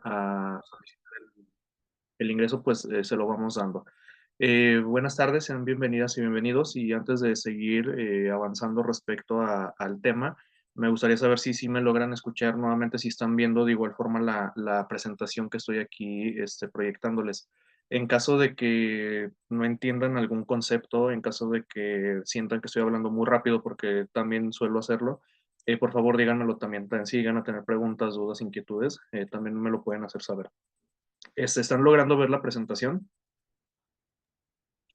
a solicitar el ingreso, pues se lo vamos dando. Buenas tardes, sean bienvenidas y bienvenidos. Y antes de seguir avanzando respecto al tema, me gustaría saber si me logran escuchar nuevamente, si están viendo de igual forma la presentación que estoy aquí proyectándoles. En caso de que no entiendan algún concepto, en caso de que sientan que estoy hablando muy rápido, porque también suelo hacerlo, por favor díganmelo también. Si llegan a tener preguntas, dudas, inquietudes, también me lo pueden hacer saber. ¿Están logrando ver la presentación?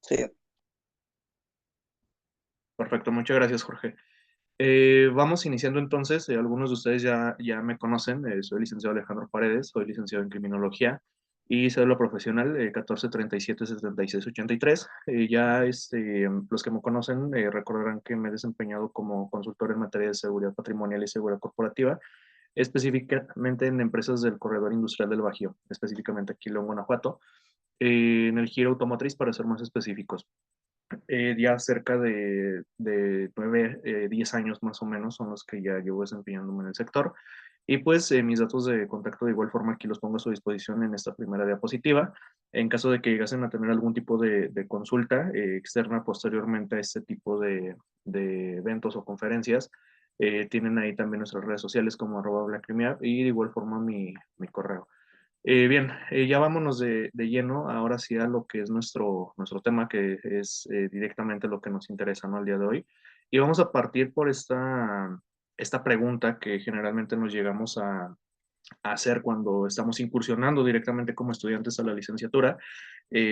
Sí, Perfecto, muchas gracias, Jorge. Vamos iniciando entonces. Algunos de ustedes ya me conocen. Soy licenciado Alejandro Paredes, soy licenciado en criminología y cédula profesional 14377683. Los que me conocen recordarán que me he desempeñado como consultor en materia de seguridad patrimonial y seguridad corporativa, específicamente en empresas del corredor industrial del Bajío, específicamente aquí en León, Guanajuato, en el giro automotriz para ser más específicos. Ya cerca de 9, 10 años más o menos son los que ya llevo desempeñándome en el sector. Y pues mis datos de contacto de igual forma aquí los pongo a su disposición en esta primera diapositiva. En caso de que llegasen a tener algún tipo de consulta externa posteriormente a este tipo de eventos o conferencias, tienen ahí también nuestras redes sociales como @blackcrimeapp y de igual forma mi correo. Bien, ya vámonos de lleno ahora sí a lo que es nuestro tema, que es directamente lo que nos interesa, ¿no? El día de hoy. Y vamos a partir por esta pregunta que generalmente nos llegamos a hacer cuando estamos incursionando directamente como estudiantes a la licenciatura.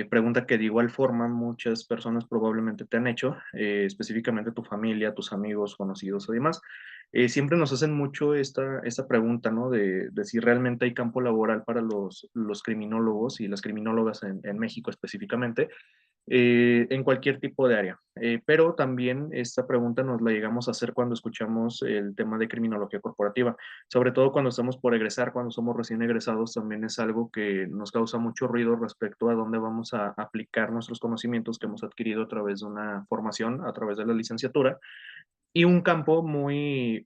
Pregunta que de igual forma muchas personas probablemente te han hecho, específicamente tu familia, tus amigos, conocidos y demás. Siempre nos hacen mucho esta pregunta, ¿no? De si realmente hay campo laboral para los criminólogos y las criminólogas en México específicamente, en cualquier tipo de área. Pero también esta pregunta nos la llegamos a hacer cuando escuchamos el tema de criminología corporativa, sobre todo cuando estamos por egresar, cuando somos recién egresados, también es algo que nos causa mucho ruido respecto a dónde vamos a aplicar nuestros conocimientos que hemos adquirido a través de una formación, a través de la licenciatura, y un campo muy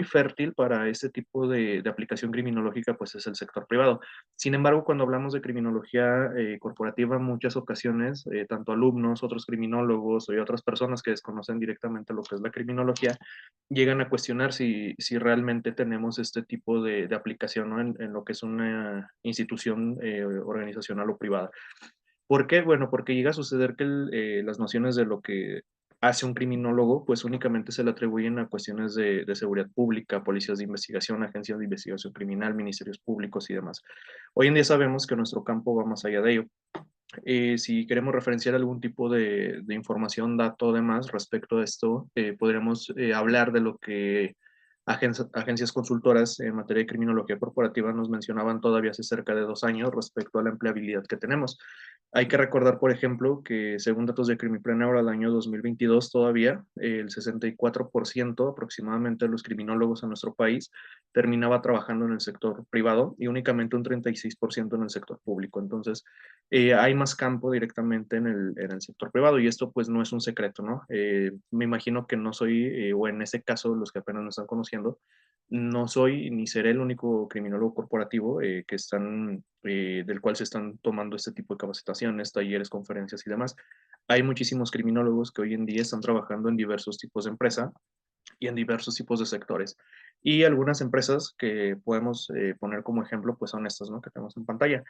fértil para este tipo de aplicación criminológica, pues es el sector privado. Sin embargo, cuando hablamos de criminología corporativa, en muchas ocasiones, tanto alumnos, otros criminólogos y otras personas que desconocen directamente lo que es la criminología, llegan a cuestionar si realmente tenemos este tipo de aplicación, ¿no? En lo que es una institución organizacional o privada. ¿Por qué? Bueno, porque llega a suceder que las nociones de lo que hace un criminólogo, pues únicamente se le atribuyen a cuestiones de seguridad pública, policías de investigación, agencias de investigación criminal, ministerios públicos y demás. Hoy en día sabemos que nuestro campo va más allá de ello. Si queremos referenciar algún tipo de información, dato, demás respecto a esto, podríamos hablar de lo que agencias consultoras en materia de criminología corporativa nos mencionaban todavía hace cerca de 2 años respecto a la empleabilidad que tenemos. Hay que recordar, por ejemplo, que según datos de Crimipreneur al año 2022 todavía, el 64% aproximadamente de los criminólogos en nuestro país terminaba trabajando en el sector privado y únicamente un 36% en el sector público. Entonces, hay más campo directamente en el sector privado y esto pues no es un secreto, ¿no? Me imagino que no soy, o en ese caso los que apenas me están conociendo, no soy ni seré el único criminólogo corporativo del cual se están tomando este tipo de capacitaciones, talleres, conferencias y demás. Hay muchísimos criminólogos que hoy en día están trabajando en diversos tipos de empresa y en diversos tipos de sectores. Y algunas empresas que podemos poner como ejemplo, pues son estas, ¿no? Que tenemos en pantalla.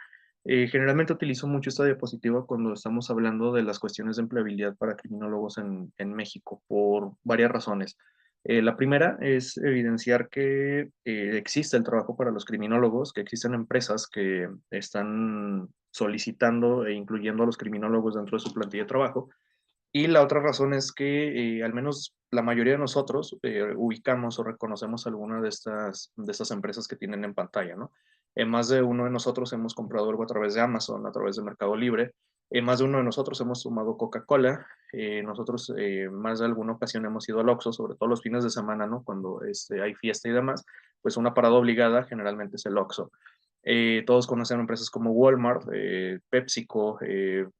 Generalmente utilizo mucho esta diapositiva cuando estamos hablando de las cuestiones de empleabilidad para criminólogos en México por varias razones. La primera es evidenciar que existe el trabajo para los criminólogos, que existen empresas que están solicitando e incluyendo a los criminólogos dentro de su plantilla de trabajo. Y la otra razón es que al menos la mayoría de nosotros ubicamos o reconocemos alguna de estas empresas que tienen en pantalla, ¿no? Más de uno de nosotros hemos comprado algo a través de Amazon, a través de Mercado Libre. Más de uno de nosotros hemos tomado Coca-Cola. Nosotros más de alguna ocasión hemos ido al Oxxo, sobre todo los fines de semana, ¿no? Cuando hay fiesta y demás, pues una parada obligada generalmente es el Oxxo. Todos conocen empresas como Walmart, PepsiCo,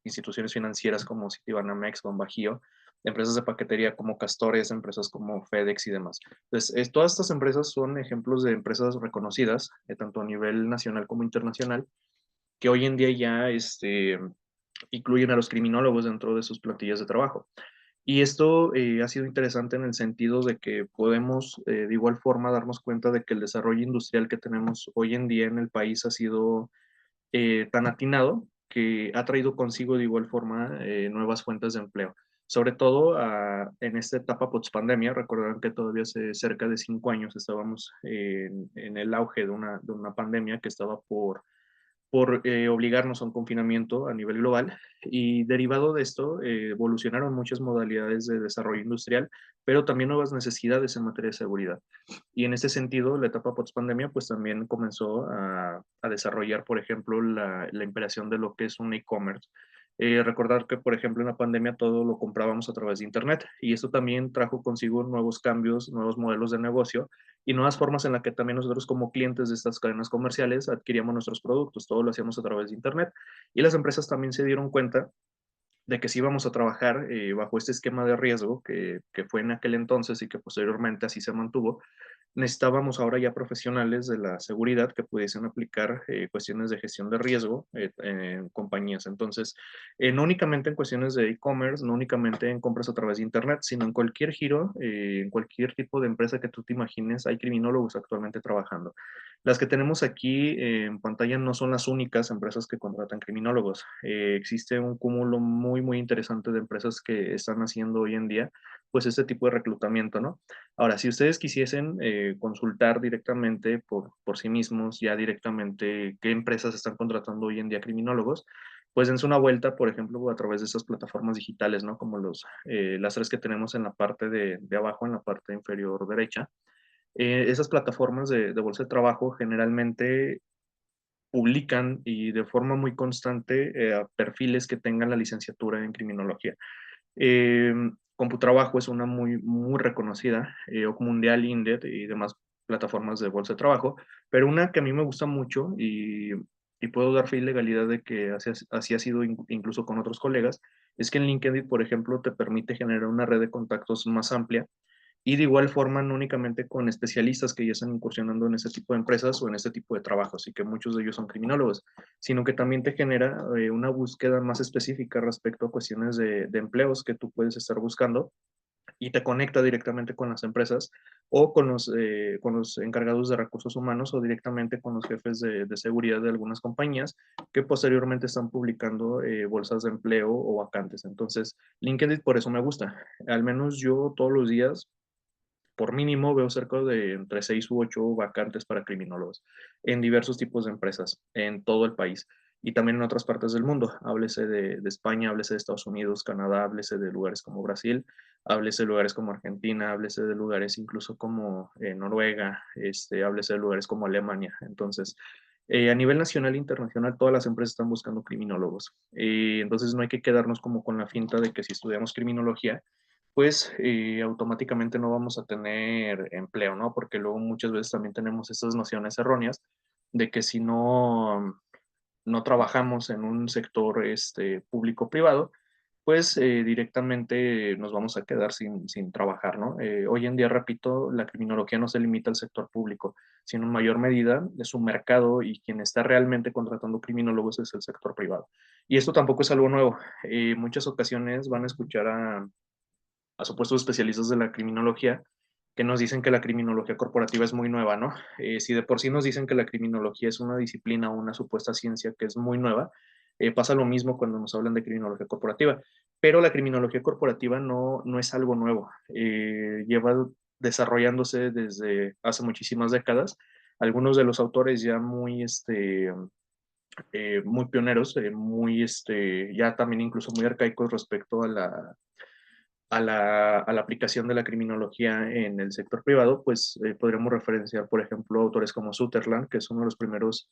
instituciones financieras como Citibanamex, Banbajío. empresas de paquetería como Castores, empresas como FedEx y demás. Entonces, todas estas empresas son ejemplos de empresas reconocidas, tanto a nivel nacional como internacional, que hoy en día ya incluyen a los criminólogos dentro de sus plantillas de trabajo. Y esto ha sido interesante en el sentido de que podemos de igual forma darnos cuenta de que el desarrollo industrial que tenemos hoy en día en el país ha sido tan atinado que ha traído consigo de igual forma nuevas fuentes de empleo. Sobre todo en esta etapa post-pandemia, recordarán que todavía hace cerca de 5 años estábamos en el auge de una pandemia que estaba por obligarnos a un confinamiento a nivel global y derivado de esto evolucionaron muchas modalidades de desarrollo industrial, pero también nuevas necesidades en materia de seguridad. Y en ese sentido, la etapa post-pandemia pues también comenzó a desarrollar, por ejemplo, la imperación de lo que es un e-commerce. Recordar que, por ejemplo, en la pandemia todo lo comprábamos a través de Internet y esto también trajo consigo nuevos cambios, nuevos modelos de negocio y nuevas formas en las que también nosotros como clientes de estas cadenas comerciales adquiríamos nuestros productos, todo lo hacíamos a través de Internet. Y las empresas también se dieron cuenta de que si íbamos a trabajar bajo este esquema de riesgo que fue en aquel entonces y que posteriormente así se mantuvo, necesitábamos ahora ya profesionales de la seguridad que pudiesen aplicar cuestiones de gestión de riesgo en compañías. Entonces, no únicamente en cuestiones de e-commerce, no únicamente en compras a través de Internet, sino en cualquier giro, en cualquier tipo de empresa que tú te imagines, hay criminólogos actualmente trabajando. Las que tenemos aquí en pantalla no son las únicas empresas que contratan criminólogos. Existe un cúmulo muy, muy interesante de empresas que están haciendo hoy en día, pues este tipo de reclutamiento, ¿no? Ahora, si ustedes quisiesen consultar directamente por sí mismos, ya directamente qué empresas están contratando hoy en día criminólogos, pues dense una vuelta, por ejemplo, a través de esas plataformas digitales, ¿no? Como las tres que tenemos en la parte de abajo, en la parte inferior derecha. Esas plataformas de bolsa de trabajo generalmente publican y de forma muy constante perfiles que tengan la licenciatura en criminología. Eh, Computrabajo es una muy, muy reconocida, OC Mundial, Indeed y demás plataformas de bolsa de trabajo, pero una que a mí me gusta mucho y puedo dar fe y legalidad de que así ha sido incluso con otros colegas, es que en LinkedIn, por ejemplo, te permite generar una red de contactos más amplia y de igual forma no únicamente con especialistas que ya están incursionando en ese tipo de empresas o en este tipo de trabajos y que muchos de ellos son criminólogos, sino que también te genera una búsqueda más específica respecto a cuestiones de empleos que tú puedes estar buscando y te conecta directamente con las empresas o con los encargados de recursos humanos o directamente con los jefes de seguridad de algunas compañías que posteriormente están publicando bolsas de empleo o vacantes. Entonces, LinkedIn por eso me gusta. Al menos yo todos los días por mínimo veo cerca de entre 6 u 8 vacantes para criminólogos en diversos tipos de empresas en todo el país y también en otras partes del mundo. Háblese de España, háblese de Estados Unidos, Canadá, háblese de lugares como Brasil, háblese de lugares como Argentina, háblese de lugares incluso como Noruega, háblese de lugares como Alemania. Entonces, a nivel nacional e internacional, todas las empresas están buscando criminólogos. Entonces, no hay que quedarnos como con la finta de que si estudiamos criminología, pues automáticamente no vamos a tener empleo, ¿no? Porque luego muchas veces también tenemos estas nociones erróneas de que si no trabajamos en un sector público-privado, pues directamente nos vamos a quedar sin trabajar, ¿no? Hoy en día, repito, la criminología no se limita al sector público, sino en mayor medida de su mercado y quien está realmente contratando criminólogos es el sector privado. Y esto tampoco es algo nuevo. Muchas ocasiones van a escuchar a supuestos especialistas de la criminología que nos dicen que la criminología corporativa es muy nueva, ¿no? Si de por sí nos dicen que la criminología es una disciplina o una supuesta ciencia que es muy nueva, pasa lo mismo cuando nos hablan de criminología corporativa. Pero la criminología corporativa no es algo nuevo. Lleva desarrollándose desde hace muchísimas décadas. Algunos de los autores ya muy pioneros, ya también incluso muy arcaicos respecto a la aplicación de la criminología en el sector privado, pues podríamos referenciar, por ejemplo, autores como Sutherland, que es uno de los primeros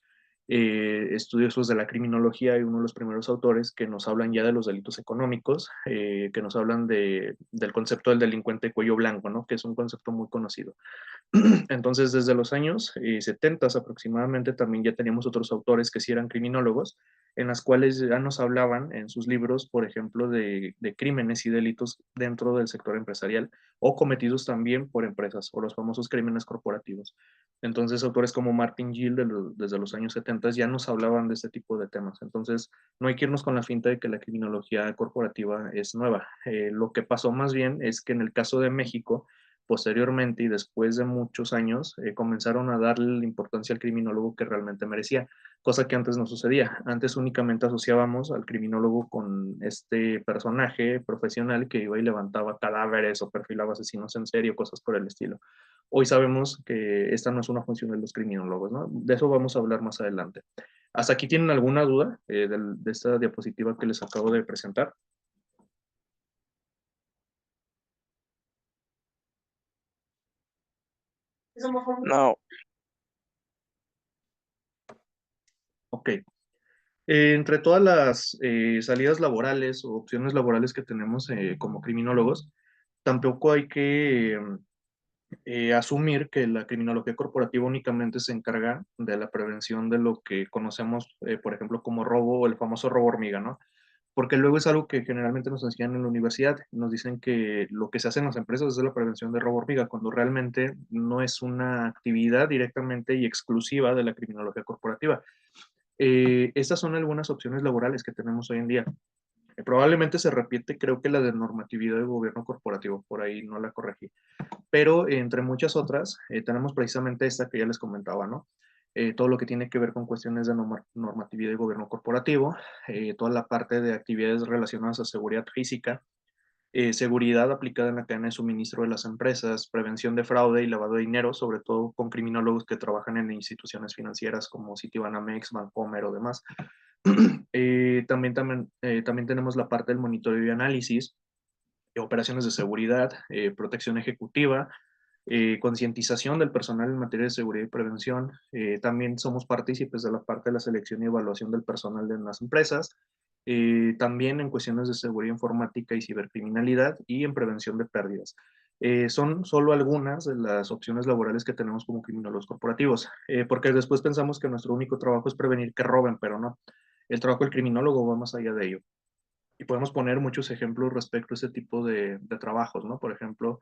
estudiosos de la criminología y uno de los primeros autores que nos hablan ya de los delitos económicos, que nos hablan del concepto del delincuente cuello blanco, ¿no? Que es un concepto muy conocido. Entonces, desde los años 70 aproximadamente, también ya teníamos otros autores que sí eran criminólogos, en las cuales ya nos hablaban en sus libros, por ejemplo, de crímenes y delitos dentro del sector empresarial o cometidos también por empresas o los famosos crímenes corporativos. Entonces, autores como Martin Gill desde los años 70 ya nos hablaban de este tipo de temas. Entonces, no hay que irnos con la finta de que la criminología corporativa es nueva. Lo que pasó más bien es que en el caso de México, posteriormente y después de muchos años, comenzaron a darle la importancia al criminólogo que realmente merecía, cosa que antes no sucedía. Antes únicamente asociábamos al criminólogo con este personaje profesional que iba y levantaba cadáveres o perfilaba asesinos en serie, cosas por el estilo. Hoy sabemos que esta no es una función de los criminólogos, ¿no? De eso vamos a hablar más adelante. ¿Hasta aquí tienen alguna duda de esta diapositiva que les acabo de presentar? No, Ok. Entre todas las salidas laborales o opciones laborales que tenemos como criminólogos, tampoco hay que asumir que la criminología corporativa únicamente se encarga de la prevención de lo que conocemos, por ejemplo, como robo o el famoso robo hormiga, ¿no? Porque luego es algo que generalmente nos enseñan en la universidad. Nos dicen que lo que se hace en las empresas es la prevención de robo hormiga, cuando realmente no es una actividad directamente y exclusiva de la criminología corporativa. Estas son algunas opciones laborales que tenemos hoy en día. Probablemente se repite, creo que la de normatividad de gobierno corporativo, por ahí no la corregí. Pero entre muchas otras, tenemos precisamente esta que ya les comentaba, ¿no? Todo lo que tiene que ver con cuestiones de normatividad y gobierno corporativo, toda la parte de actividades relacionadas a seguridad física, seguridad aplicada en la cadena de suministro de las empresas, prevención de fraude y lavado de dinero, sobre todo con criminólogos que trabajan en instituciones financieras como Citibanamex, Bancomer o demás. También tenemos la parte del monitoreo y análisis, operaciones de seguridad, protección ejecutiva, concientización del personal en materia de seguridad y prevención. También somos partícipes de la parte de la selección y evaluación del personal en las empresas. También en cuestiones de seguridad informática y cibercriminalidad y en prevención de pérdidas. Son solo algunas de las opciones laborales que tenemos como criminólogos corporativos, porque después pensamos que nuestro único trabajo es prevenir que roben, pero no. El trabajo del criminólogo va más allá de ello. Y podemos poner muchos ejemplos respecto a ese tipo de trabajos, ¿no? Por ejemplo,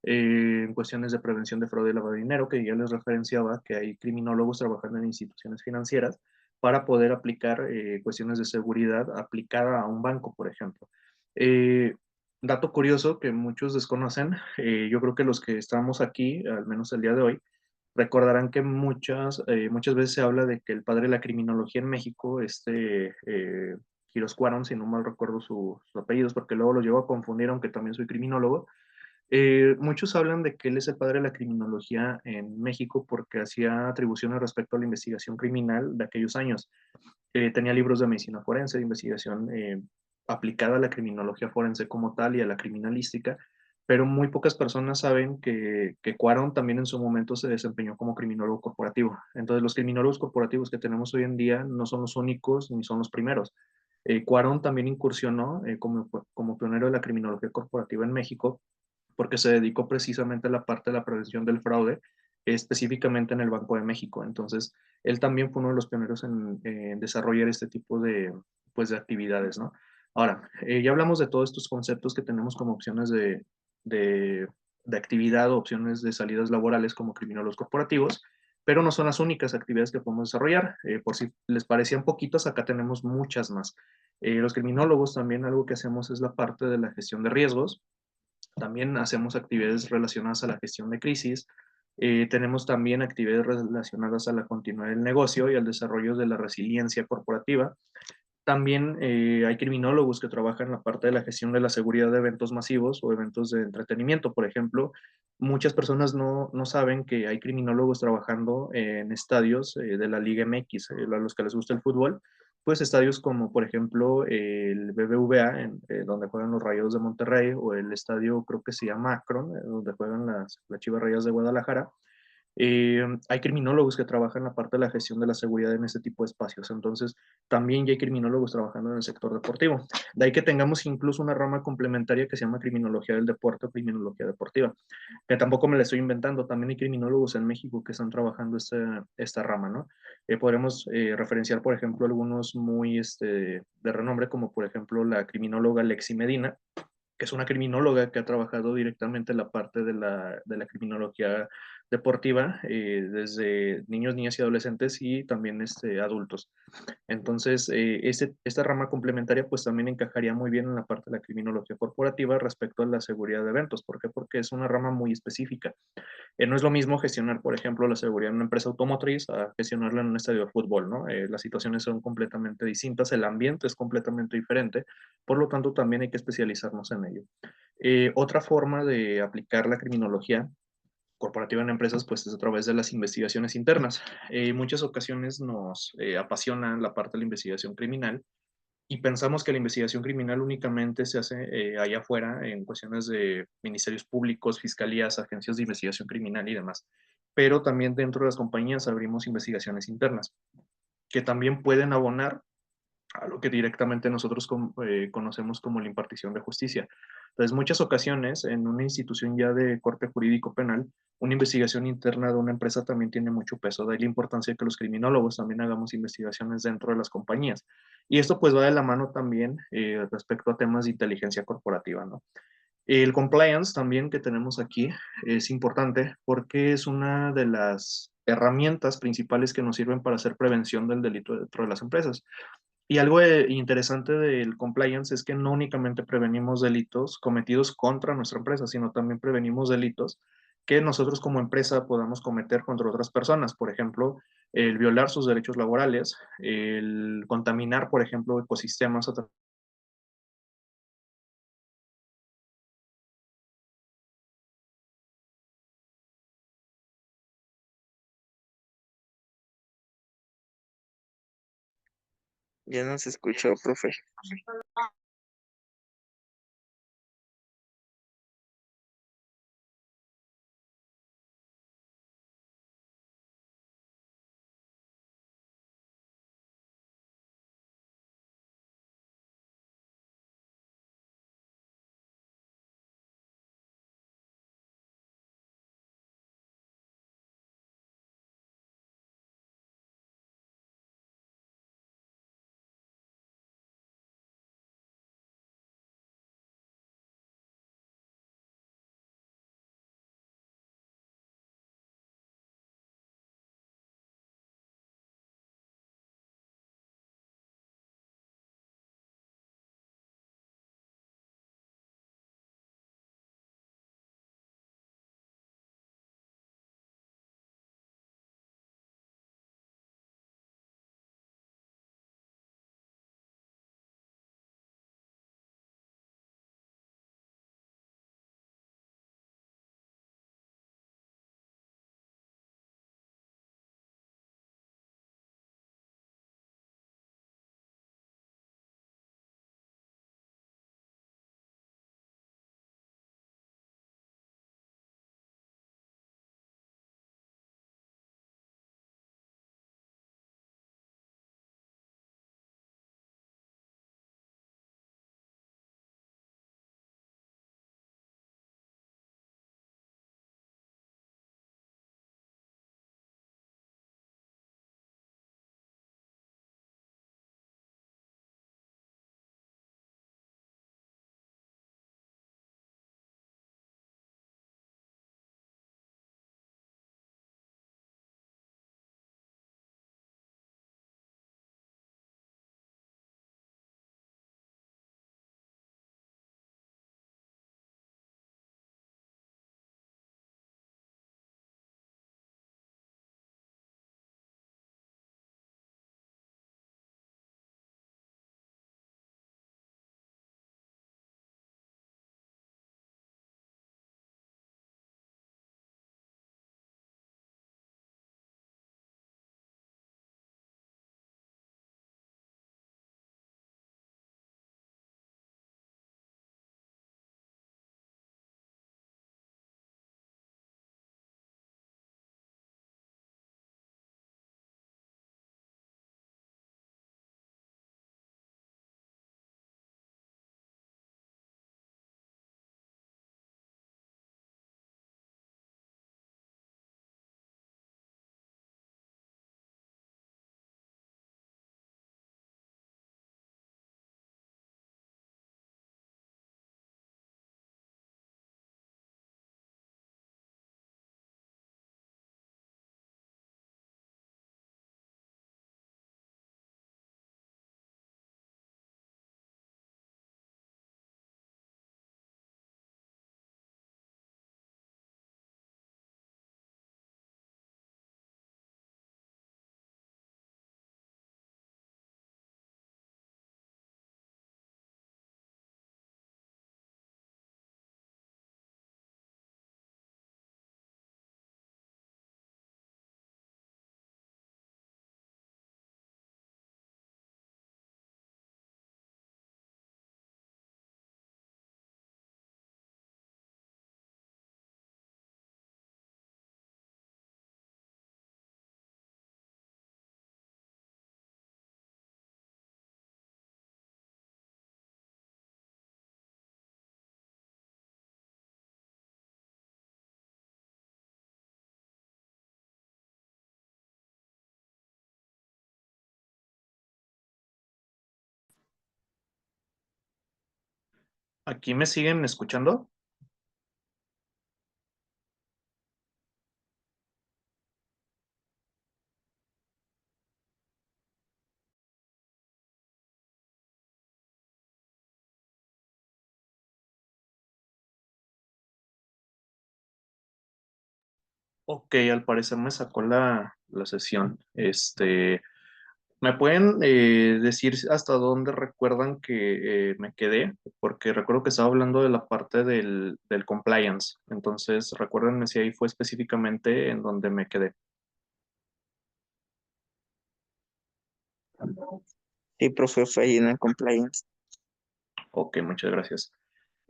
en cuestiones de prevención de fraude y lavado de dinero, que ya les referenciaba que hay criminólogos trabajando en instituciones financieras para poder aplicar cuestiones de seguridad aplicada a un banco, por ejemplo. Eh, Dato curioso que muchos desconocen, yo creo que los que estamos aquí, al menos el día de hoy, recordarán que muchas veces se habla de que el padre de la criminología en México, Quirós Cuarón, si no mal recuerdo sus apellidos, porque luego lo llevo a confundir, aunque también soy criminólogo. Muchos hablan de que él es el padre de la criminología en México porque hacía atribuciones respecto a la investigación criminal de aquellos años. Tenía libros de medicina forense, de investigación aplicada a la criminología forense como tal y a la criminalística, pero muy pocas personas saben que Cuarón también en su momento se desempeñó como criminólogo corporativo. Entonces, los criminólogos corporativos que tenemos hoy en día no son los únicos ni son los primeros. Cuarón también incursionó como pionero de la criminología corporativa en México porque se dedicó precisamente a la parte de la prevención del fraude, específicamente en el Banco de México. Entonces, él también fue uno de los pioneros en desarrollar este tipo pues, de actividades, ¿no? Ahora, ya hablamos de todos estos conceptos que tenemos como opciones de, de actividad o opciones de salidas laborales como criminólogos corporativos, pero no son las únicas actividades que podemos desarrollar. Por si les parecían poquitas, acá tenemos muchas más. Los criminólogos también algo que hacemos es la parte de la gestión de riesgos. También hacemos actividades relacionadas a la gestión de crisis. Tenemos también actividades relacionadas a la continuidad del negocio y al desarrollo de la resiliencia corporativa. También hay criminólogos que trabajan en la parte de la gestión de la seguridad de eventos masivos o eventos de entretenimiento, por ejemplo. Muchas personas no saben que hay criminólogos trabajando en estadios de la Liga MX, a los que les gusta el fútbol, pues estadios como por ejemplo el BBVA, donde juegan los Rayados de Monterrey, o el estadio creo que se llama Akron, donde juegan las Chivas Rayadas de Guadalajara. Hay criminólogos que trabajan en la parte de la gestión de la seguridad en este tipo de espacios. Entonces, también ya hay criminólogos trabajando en el sector deportivo. De ahí que tengamos incluso una rama complementaria que se llama criminología del deporte o criminología deportiva, que tampoco me la estoy inventando. También hay criminólogos en México que están trabajando esta rama, ¿no? Podemos referenciar, por ejemplo, algunos muy de renombre, como por ejemplo la criminóloga Lexi Medina, que es una criminóloga que ha trabajado directamente en la parte de la criminología deportiva, desde niños, niñas y adolescentes y también adultos. Entonces, esta rama complementaria pues también encajaría muy bien en la parte de la criminología corporativa respecto a la seguridad de eventos. ¿Por qué? Porque es una rama muy específica. No es lo mismo gestionar, por ejemplo, la seguridad en una empresa automotriz a gestionarla en un estadio de fútbol, ¿no? Las situaciones son completamente distintas, el ambiente es completamente diferente, por lo tanto también hay que especializarnos en ello. Otra forma de aplicar la criminología corporativa en empresas, pues es a través de las investigaciones internas. En muchas ocasiones nos apasiona la parte de la investigación criminal y pensamos que la investigación criminal únicamente se hace allá afuera en cuestiones de ministerios públicos, fiscalías, agencias de investigación criminal y demás. Pero también dentro de las compañías abrimos investigaciones internas que también pueden abonar a lo que directamente nosotros conocemos como la impartición de justicia. Entonces, muchas ocasiones en una institución ya de corte jurídico penal, una investigación interna de una empresa también tiene mucho peso. De ahí la importancia de que los criminólogos también hagamos investigaciones dentro de las compañías. Y esto pues va de la mano también respecto a temas de inteligencia corporativa, ¿no? El compliance también que tenemos aquí es importante porque es una de las herramientas principales que nos sirven para hacer prevención del delito dentro de las empresas. Y algo interesante del compliance es que no únicamente prevenimos delitos cometidos contra nuestra empresa, sino también prevenimos delitos que nosotros como empresa podamos cometer contra otras personas. Por ejemplo, el violar sus derechos laborales, el contaminar, por ejemplo, ecosistemas a Ya no se escuchó, profe. ¿Aquí me siguen escuchando? Ok, al parecer me sacó la sesión. ¿Me pueden decir hasta dónde recuerdan que me quedé? Porque recuerdo que estaba hablando de la parte del compliance. Entonces, recuérdenme si ahí fue específicamente en donde me quedé. Sí, profe, fue ahí en el compliance. Ok, muchas gracias.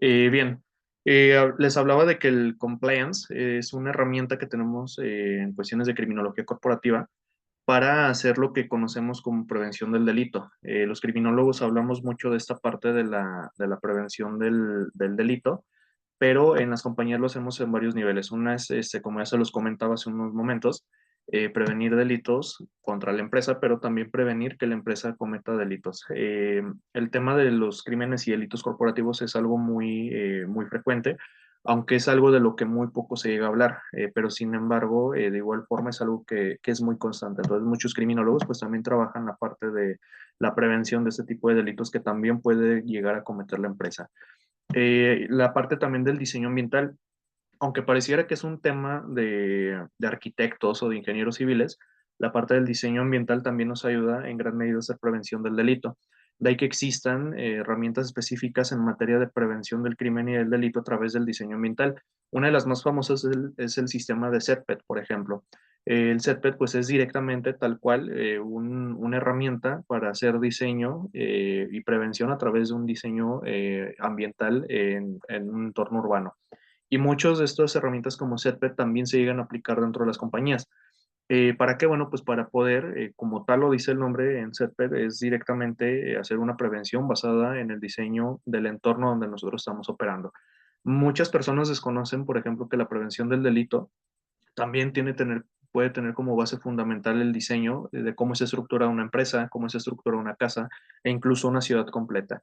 Bien, les hablaba de que el compliance es una herramienta que tenemos en cuestiones de criminología corporativa para hacer lo que conocemos como prevención del delito. Los criminólogos hablamos mucho de esta parte de la prevención del delito, pero en las compañías lo hacemos en varios niveles. Una es, como ya se los comentaba hace unos momentos, prevenir delitos contra la empresa, pero también prevenir que la empresa cometa delitos. El tema de los crímenes y delitos corporativos es algo muy frecuente, aunque es algo de lo que muy poco se llega a hablar, pero sin embargo, de igual forma es algo que es muy constante. Entonces, muchos criminólogos pues también trabajan la parte de la prevención de este tipo de delitos que también puede llegar a cometer la empresa. La parte también del diseño ambiental, aunque pareciera que es un tema de arquitectos o de ingenieros civiles, la parte del diseño ambiental también nos ayuda en gran medida a hacer prevención del delito. De ahí que existan herramientas específicas en materia de prevención del crimen y del delito a través del diseño ambiental. Una de las más famosas es el sistema de CERPET, por ejemplo. El CERPET pues es directamente tal cual una herramienta para hacer diseño y prevención a través de un diseño ambiental en un entorno urbano. Y muchas de estas herramientas como SETPET también se llegan a aplicar dentro de las compañías. ¿Para qué? Bueno, pues para poder, como tal lo dice el nombre en SETPET, es directamente hacer una prevención basada en el diseño del entorno donde nosotros estamos operando. Muchas personas desconocen, por ejemplo, que la prevención del delito también puede tener como base fundamental el diseño de cómo se estructura una empresa, cómo se estructura una casa e incluso una ciudad completa.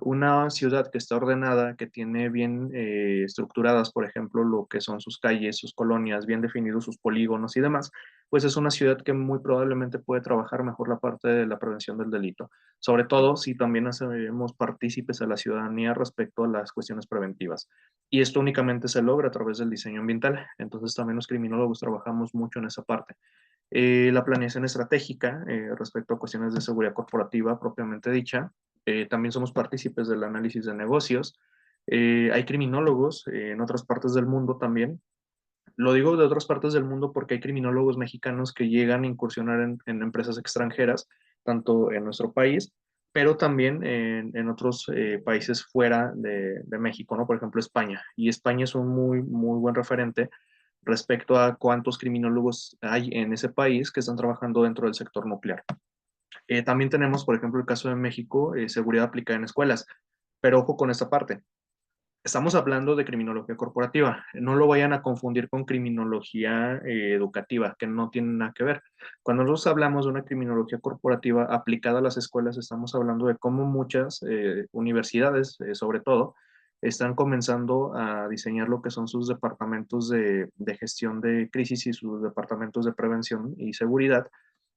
Una ciudad que está ordenada, que tiene bien estructuradas, por ejemplo, lo que son sus calles, sus colonias, bien definidos sus polígonos y demás, pues es una ciudad que muy probablemente puede trabajar mejor la parte de la prevención del delito, sobre todo si también hacemos partícipes a la ciudadanía respecto a las cuestiones preventivas. Y esto únicamente se logra a través del diseño ambiental. Entonces también los criminólogos trabajamos mucho en esa parte. La planeación estratégica respecto a cuestiones de seguridad corporativa propiamente dicha. También somos partícipes del análisis de negocios. Hay criminólogos en otras partes del mundo también. Lo digo de otras partes del mundo porque hay criminólogos mexicanos que llegan a incursionar en empresas extranjeras, tanto en nuestro país, pero también en otros países fuera de México, ¿no? Por ejemplo, España. Y España es un muy buen referente respecto a cuántos criminólogos hay en ese país que están trabajando dentro del sector nuclear. También tenemos, por ejemplo, el caso de México, seguridad aplicada en escuelas. Pero ojo con esta parte. Estamos hablando de criminología corporativa. No lo vayan a confundir con criminología educativa, que no tiene nada que ver. Cuando nosotros hablamos de una criminología corporativa aplicada a las escuelas, estamos hablando de cómo muchas universidades, sobre todo, están comenzando a diseñar lo que son sus departamentos de gestión de crisis y sus departamentos de prevención y seguridad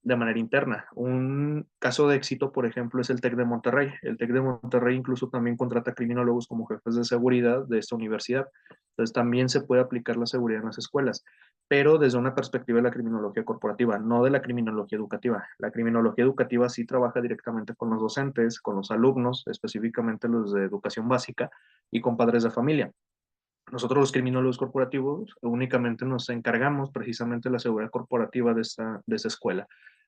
de manera interna. Un caso de éxito, por ejemplo, es el TEC de Monterrey. El TEC de Monterrey incluso también contrata criminólogos como jefes de seguridad de esta universidad. Entonces también se puede aplicar la seguridad en las escuelas, pero desde una perspectiva de la criminología corporativa, no de la criminología educativa. La criminología educativa sí trabaja directamente con los docentes, con los alumnos, específicamente los de educación básica y con padres de familia. Nosotros los criminólogos corporativos únicamente nos encargamos precisamente de la seguridad corporativa de esta escuela.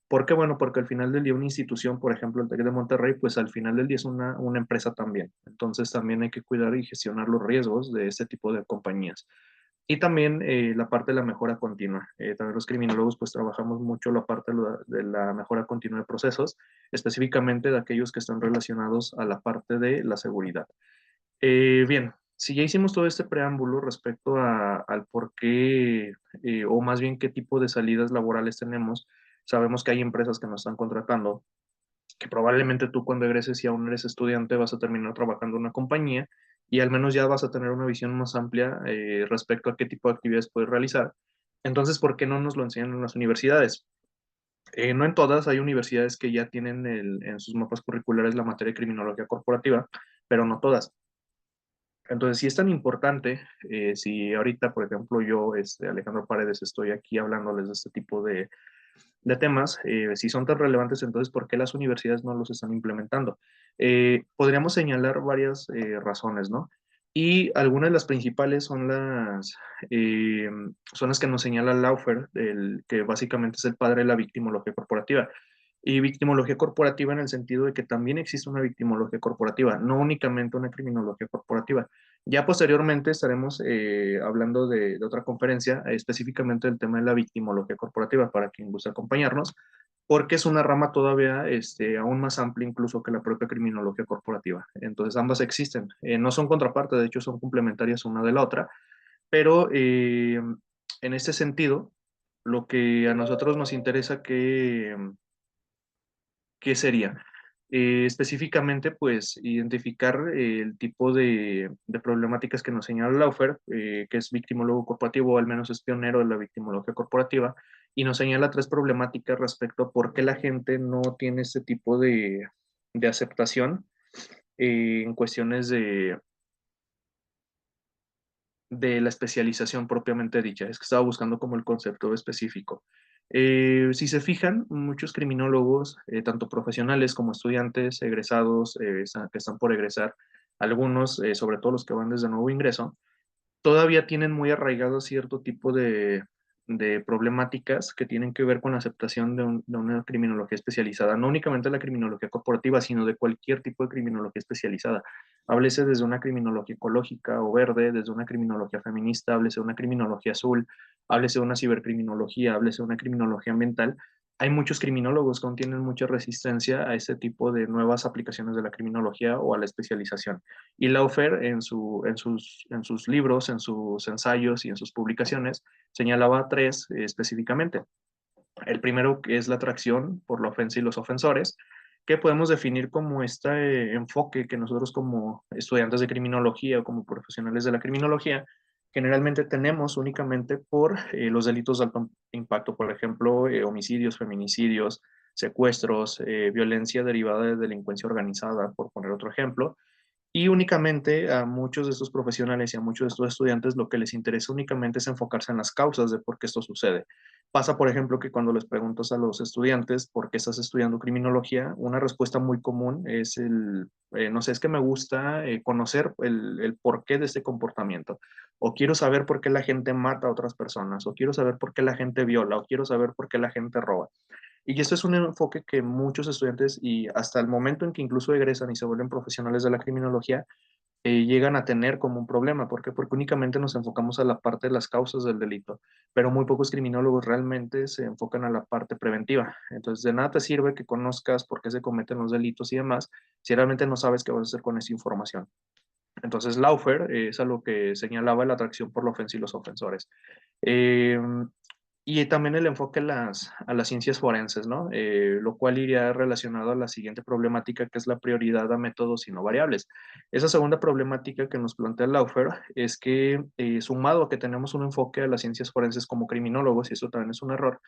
¿Por qué? Bueno, porque al final del día una institución, por ejemplo, el TEC de Monterrey, pues al final del día es una empresa también. Entonces también hay que cuidar y gestionar los riesgos de este tipo de compañías. Y también la parte de la mejora continua. También los criminólogos pues trabajamos mucho la parte de la mejora continua de procesos, específicamente de aquellos que están relacionados a la parte de la seguridad. Bien, si ya hicimos todo este preámbulo respecto al por qué, o más bien qué tipo de salidas laborales tenemos, sabemos que hay empresas que nos están contratando que probablemente tú cuando egreses y aún eres estudiante vas a terminar trabajando en una compañía y al menos ya vas a tener una visión más amplia respecto a qué tipo de actividades puedes realizar. Entonces, ¿por qué no nos lo enseñan en las universidades? No en todas, hay universidades que ya tienen en sus mapas curriculares la materia de criminología corporativa, pero no todas. Entonces, si es tan importante, si ahorita, por ejemplo, yo, Alejandro Paredes, estoy aquí hablándoles de este tipo de temas, si son tan relevantes, entonces, ¿por qué las universidades no los están implementando? Podríamos señalar varias razones, ¿no? Y algunas de las principales eh, son las que nos señala Laufer, que básicamente es el padre de la victimología corporativa. Y victimología corporativa en el sentido de que también existe una victimología corporativa, no únicamente una criminología corporativa. Ya posteriormente estaremos hablando de otra conferencia, específicamente del tema de la victimología corporativa, para quien guste acompañarnos, porque es una rama todavía aún más amplia incluso que la propia criminología corporativa. Entonces ambas existen, no son contraparte, de hecho son complementarias una de la otra, pero en este sentido, lo que a nosotros nos interesa que ¿qué sería? Específicamente, pues, identificar el tipo de problemáticas que nos señala Laufer, que es victimólogo corporativo, o al menos es pionero de la victimología corporativa, y nos señala tres problemáticas respecto a por qué la gente no tiene este tipo de aceptación en cuestiones de la especialización propiamente dicha. Es que estaba buscando como el concepto específico. Si se fijan, muchos criminólogos, tanto profesionales como estudiantes, egresados, que están por egresar, algunos, sobre todo los que van desde nuevo ingreso, todavía tienen muy arraigado cierto tipo de problemáticas que tienen que ver con la aceptación de una criminología especializada, no únicamente la criminología corporativa, sino de cualquier tipo de criminología especializada. Háblese desde una criminología ecológica o verde, desde una criminología feminista, háblese de una criminología azul, háblese de una cibercriminología, háblese de una criminología ambiental. Hay muchos criminólogos que aún tienen mucha resistencia a este tipo de nuevas aplicaciones de la criminología o a la especialización. Y Laufer en sus libros, en sus ensayos y en sus publicaciones señalaba tres específicamente. El primero que es la atracción por la ofensa y los ofensores, que podemos definir como este enfoque que nosotros como estudiantes de criminología o como profesionales de la criminología generalmente tenemos únicamente por los delitos de alto impacto, por ejemplo, homicidios, feminicidios, secuestros, violencia derivada de delincuencia organizada, por poner otro ejemplo, y únicamente a muchos de estos profesionales y a muchos de estos estudiantes lo que les interesa únicamente es enfocarse en las causas de por qué esto sucede. Pasa, por ejemplo, que cuando les preguntas a los estudiantes por qué estás estudiando criminología, una respuesta muy común es no sé, es que me gusta conocer el porqué de este comportamiento, o quiero saber por qué la gente mata a otras personas, o quiero saber por qué la gente viola, o quiero saber por qué la gente roba. Y esto es un enfoque que muchos estudiantes y hasta el momento en que incluso egresan y se vuelven profesionales de la criminología, llegan a tener como un problema. ¿Por qué? Porque únicamente nos enfocamos a la parte de las causas del delito, pero muy pocos criminólogos realmente se enfocan a la parte preventiva. Entonces, de nada te sirve que conozcas por qué se cometen los delitos y demás si realmente no sabes qué vas a hacer con esa información. Entonces, Laufer es a lo que señalaba la atracción por la ofensa y los ofensores. Eh, y también el enfoque a las ciencias forenses, ¿no? Lo cual iría relacionado a la siguiente problemática, que es la prioridad a métodos y no variables. Esa segunda problemática que nos plantea Laufer es que, sumado a que tenemos un enfoque a las ciencias forenses como criminólogos, y eso también es un error,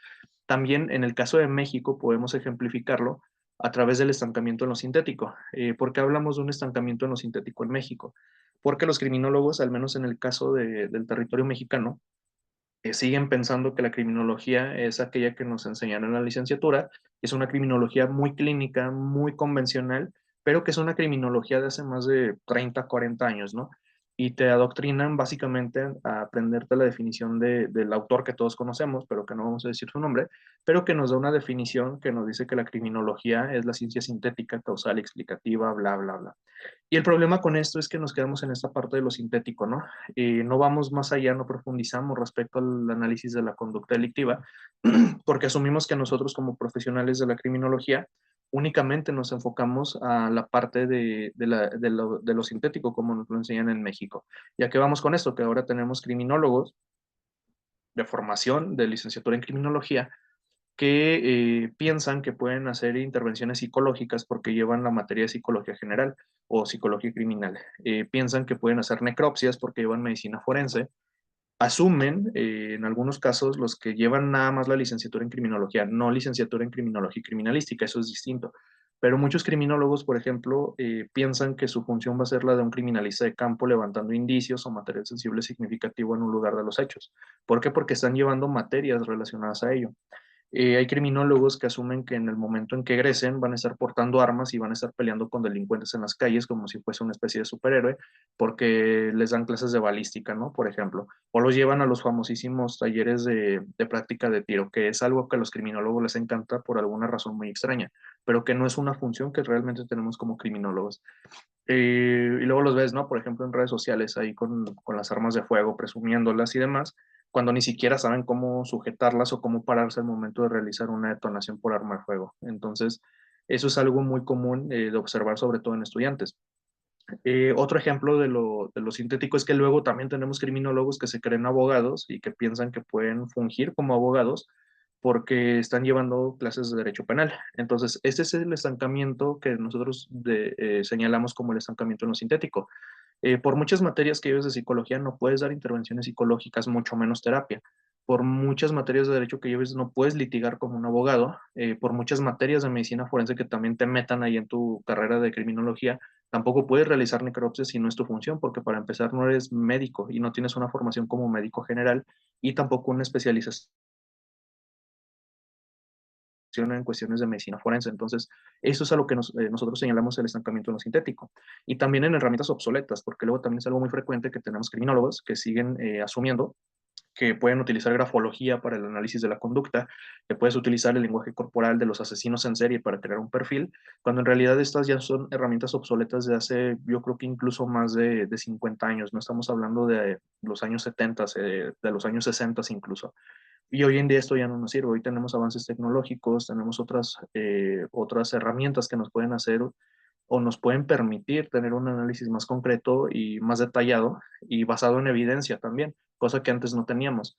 también en el caso de México podemos ejemplificarlo a través del estancamiento en lo sintético. ¿Por qué hablamos de un estancamiento en lo sintético en México? Porque los criminólogos, al menos en el caso del territorio mexicano, siguen pensando que la criminología es aquella que nos enseñaron en la licenciatura, es una criminología muy clínica, muy convencional, pero que es una criminología de hace más de 30, 40 años, ¿no? Y te adoctrinan básicamente a aprenderte la definición del autor que todos conocemos, pero que no vamos a decir su nombre, pero que nos da una definición que nos dice que la criminología es la ciencia sintética, causal, explicativa, bla, bla, bla. Y el problema con esto es que nos quedamos en esta parte de lo sintético, ¿no? No vamos más allá, no profundizamos respecto al análisis de la conducta delictiva, porque asumimos que nosotros como profesionales de la criminología únicamente nos enfocamos a la parte de lo sintético, como nos lo enseñan en México. Ya que vamos con esto, que ahora tenemos criminólogos de formación, de licenciatura en criminología, que piensan que pueden hacer intervenciones psicológicas porque llevan la materia de psicología general o psicología criminal. Piensan que pueden hacer necropsias porque llevan medicina forense. Asumen, en algunos casos, los que llevan nada más la licenciatura en criminología, no licenciatura en criminología y criminalística, eso es distinto. Pero muchos criminólogos, por ejemplo, piensan que su función va a ser la de un criminalista de campo levantando indicios o material sensible significativo en un lugar de los hechos. ¿Por qué? Porque están llevando materias relacionadas a ello. Hay criminólogos que asumen que en el momento en que egresen van a estar portando armas y van a estar peleando con delincuentes en las calles como si fuese una especie de superhéroe, porque les dan clases de balística, ¿no? Por ejemplo, o los llevan a los famosísimos talleres de práctica de tiro, que es algo que a los criminólogos les encanta por alguna razón muy extraña, pero que no es una función que realmente tenemos como criminólogos. Y luego los ves, ¿no? Por ejemplo, en redes sociales, ahí con las armas de fuego, presumiéndolas y demás, cuando ni siquiera saben cómo sujetarlas o cómo pararse al momento de realizar una detonación por arma de fuego. Entonces, eso es algo muy común de observar, sobre todo en estudiantes. Otro ejemplo de lo sintético es que luego también tenemos criminólogos que se creen abogados y que piensan que pueden fungir como abogados porque están llevando clases de derecho penal. Entonces, este es el estancamiento que nosotros señalamos como el estancamiento en lo sintético. Por muchas materias que lleves de psicología no puedes dar intervenciones psicológicas, mucho menos terapia. Por muchas materias de derecho que lleves no puedes litigar como un abogado. Por muchas materias de medicina forense que también te metan ahí en tu carrera de criminología, tampoco puedes realizar necropsias si no es tu función, porque para empezar no eres médico y no tienes una formación como médico general y tampoco una especialización en cuestiones de medicina forense. Entonces, eso es a lo que nosotros señalamos el estancamiento en lo sintético. Y también en herramientas obsoletas, porque luego también es algo muy frecuente que tenemos criminólogos que siguen asumiendo que pueden utilizar grafología para el análisis de la conducta, que puedes utilizar el lenguaje corporal de los asesinos en serie para crear un perfil, cuando en realidad estas ya son herramientas obsoletas de hace, yo creo que incluso más de 50 años, no estamos hablando de los años 70, de los años 60 incluso. Y hoy en día esto ya no nos sirve. Hoy tenemos avances tecnológicos, tenemos otras herramientas que nos pueden hacer o nos pueden permitir tener un análisis más concreto y más detallado y basado en evidencia también, cosa que antes no teníamos.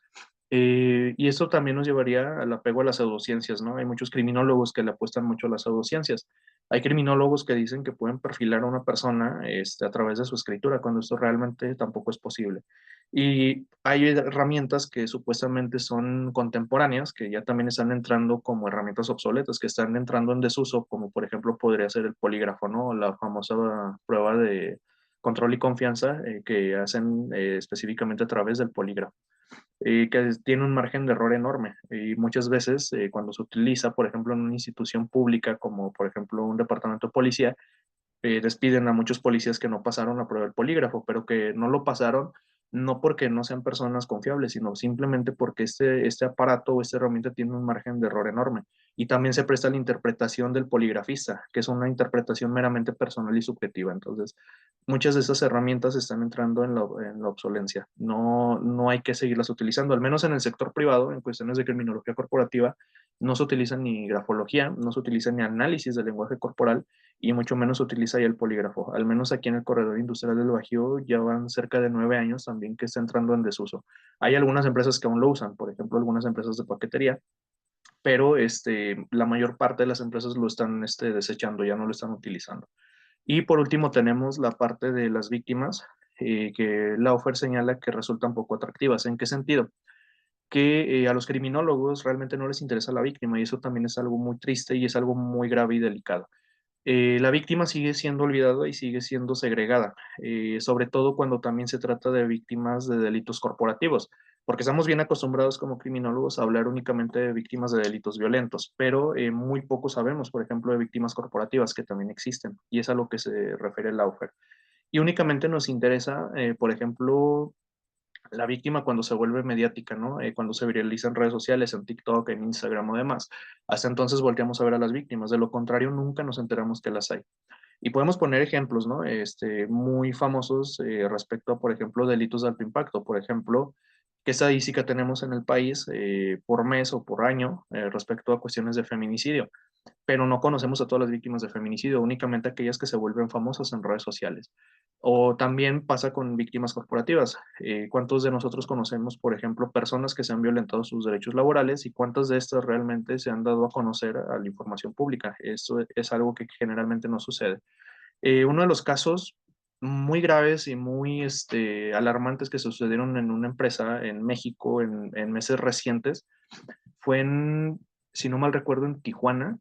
Y esto también nos llevaría al apego a las pseudociencias, ¿no? Hay muchos criminólogos que le apuestan mucho a las pseudociencias. Hay criminólogos que dicen que pueden perfilar a una persona a través de su escritura, cuando esto realmente tampoco es posible. Y hay herramientas que supuestamente son contemporáneas, que ya también están entrando como herramientas obsoletas, que están entrando en desuso, como por ejemplo podría ser el polígrafo, ¿no? La famosa prueba de control y confianza que hacen específicamente a través del polígrafo, que tiene un margen de error enorme. Y muchas veces cuando se utiliza, por ejemplo, en una institución pública, como por ejemplo un departamento de policía, despiden a muchos policías que no pasaron la prueba del polígrafo, pero que no lo pasaron no porque no sean personas confiables, sino simplemente porque este aparato o esta herramienta tiene un margen de error enorme. Y también se presta la interpretación del poligrafista, que es una interpretación meramente personal y subjetiva. Entonces, muchas de esas herramientas están entrando en la obsolencia. No, no hay que seguirlas utilizando, al menos en el sector privado, en cuestiones de criminología corporativa, no se utiliza ni grafología, no se utiliza ni análisis del lenguaje corporal y mucho menos se utiliza ya el polígrafo. Al menos aquí en el corredor industrial del Bajío ya van cerca de 9 años también que está entrando en desuso. Hay algunas empresas que aún lo usan, por ejemplo, algunas empresas de paquetería, pero la mayor parte de las empresas lo están desechando, ya no lo están utilizando. Y por último tenemos la parte de las víctimas, que la OFER señala que resultan poco atractivas. ¿En qué sentido? Que a los criminólogos realmente no les interesa la víctima y eso también es algo muy triste y es algo muy grave y delicado. La víctima sigue siendo olvidada y sigue siendo segregada, sobre todo cuando también se trata de víctimas de delitos corporativos, porque estamos bien acostumbrados como criminólogos a hablar únicamente de víctimas de delitos violentos, pero muy poco sabemos, por ejemplo, de víctimas corporativas que también existen, y es a lo que se refiere el Laufer. Y únicamente nos interesa, por ejemplo, la víctima cuando se vuelve mediática, ¿no? Cuando se viraliza en redes sociales, en TikTok, en Instagram o demás. Hasta entonces volteamos a ver a las víctimas. De lo contrario, nunca nos enteramos que las hay. Y podemos poner ejemplos, ¿no? Muy famosos respecto a, por ejemplo, delitos de alto impacto. Por ejemplo, qué estadística tenemos en el país por mes o por año respecto a cuestiones de feminicidio. pero no conocemos a todas las víctimas de feminicidio, únicamente aquellas que se vuelven famosas en redes sociales. O también pasa con víctimas corporativas. ¿Cuántos de nosotros conocemos, por ejemplo, personas que se han violentado sus derechos laborales y cuántas de estas realmente se han dado a conocer a la información pública? Eso es algo que generalmente no sucede. Uno de los casos muy graves y muy alarmantes que sucedieron en una empresa en México en meses recientes fue si no mal recuerdo, en Tijuana,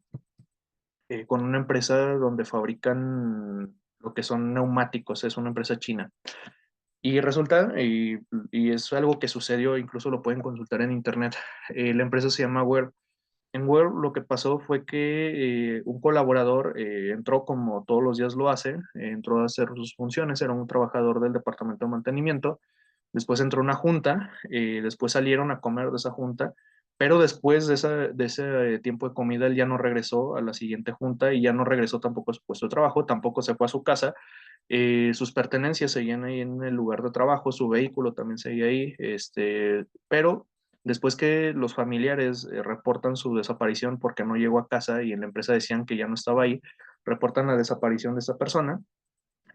con una empresa donde fabrican lo que son neumáticos, es una empresa china. Y resulta, y es algo que sucedió, incluso lo pueden consultar en internet, la empresa se llama Wear. En Wear lo que pasó fue que un colaborador entró como todos los días lo hace, entró a hacer sus funciones, era un trabajador del departamento de mantenimiento. Después entró una junta, después salieron a comer de esa junta, pero después de ese tiempo de comida él ya no regresó a la siguiente junta y ya no regresó tampoco a su puesto de trabajo, tampoco se fue a su casa. Sus pertenencias seguían ahí en el lugar de trabajo, su vehículo también seguía ahí, pero después que los familiares reportan su desaparición porque no llegó a casa y en la empresa decían que ya no estaba ahí, reportan la desaparición de esta persona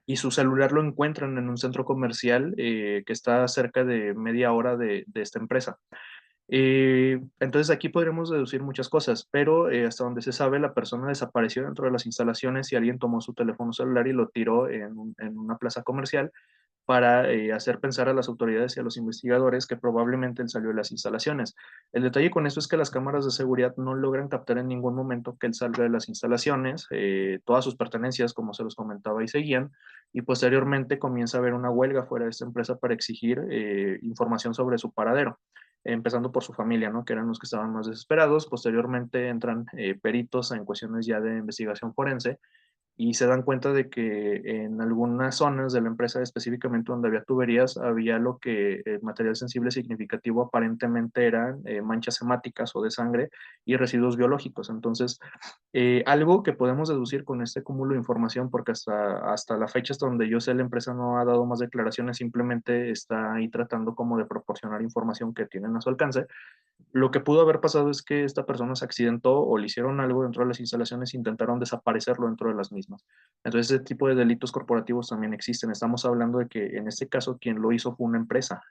y su celular lo encuentran en un centro comercial que está cerca de media hora de esta empresa. Entonces aquí podremos deducir muchas cosas, pero hasta donde se sabe, la persona desapareció dentro de las instalaciones y alguien tomó su teléfono celular y lo tiró en una plaza comercial para hacer pensar a las autoridades y a los investigadores que probablemente él salió de las instalaciones. El detalle con esto es que las cámaras de seguridad no logran captar en ningún momento que él salga de las instalaciones, todas sus pertenencias, como se los comentaba, y seguían, y posteriormente comienza a haber una huelga fuera de esta empresa para exigir información sobre su paradero, empezando por su familia, ¿no? Que eran los que estaban más desesperados. Posteriormente entran peritos en cuestiones ya de investigación forense y se dan cuenta de que en algunas zonas de la empresa, específicamente donde había tuberías, había lo que material sensible significativo aparentemente eran manchas hemáticas o de sangre y residuos biológicos. Entonces, algo que podemos deducir con este cúmulo de información, porque hasta la fecha, hasta donde yo sé, la empresa no ha dado más declaraciones, simplemente está ahí tratando como de proporcionar información que tienen a su alcance. Lo que pudo haber pasado es que esta persona se accidentó o le hicieron algo dentro de las instalaciones e intentaron desaparecerlo dentro de las mismas. Entonces, ese tipo de delitos corporativos también existen. Estamos hablando de que en este caso quien lo hizo fue una empresa.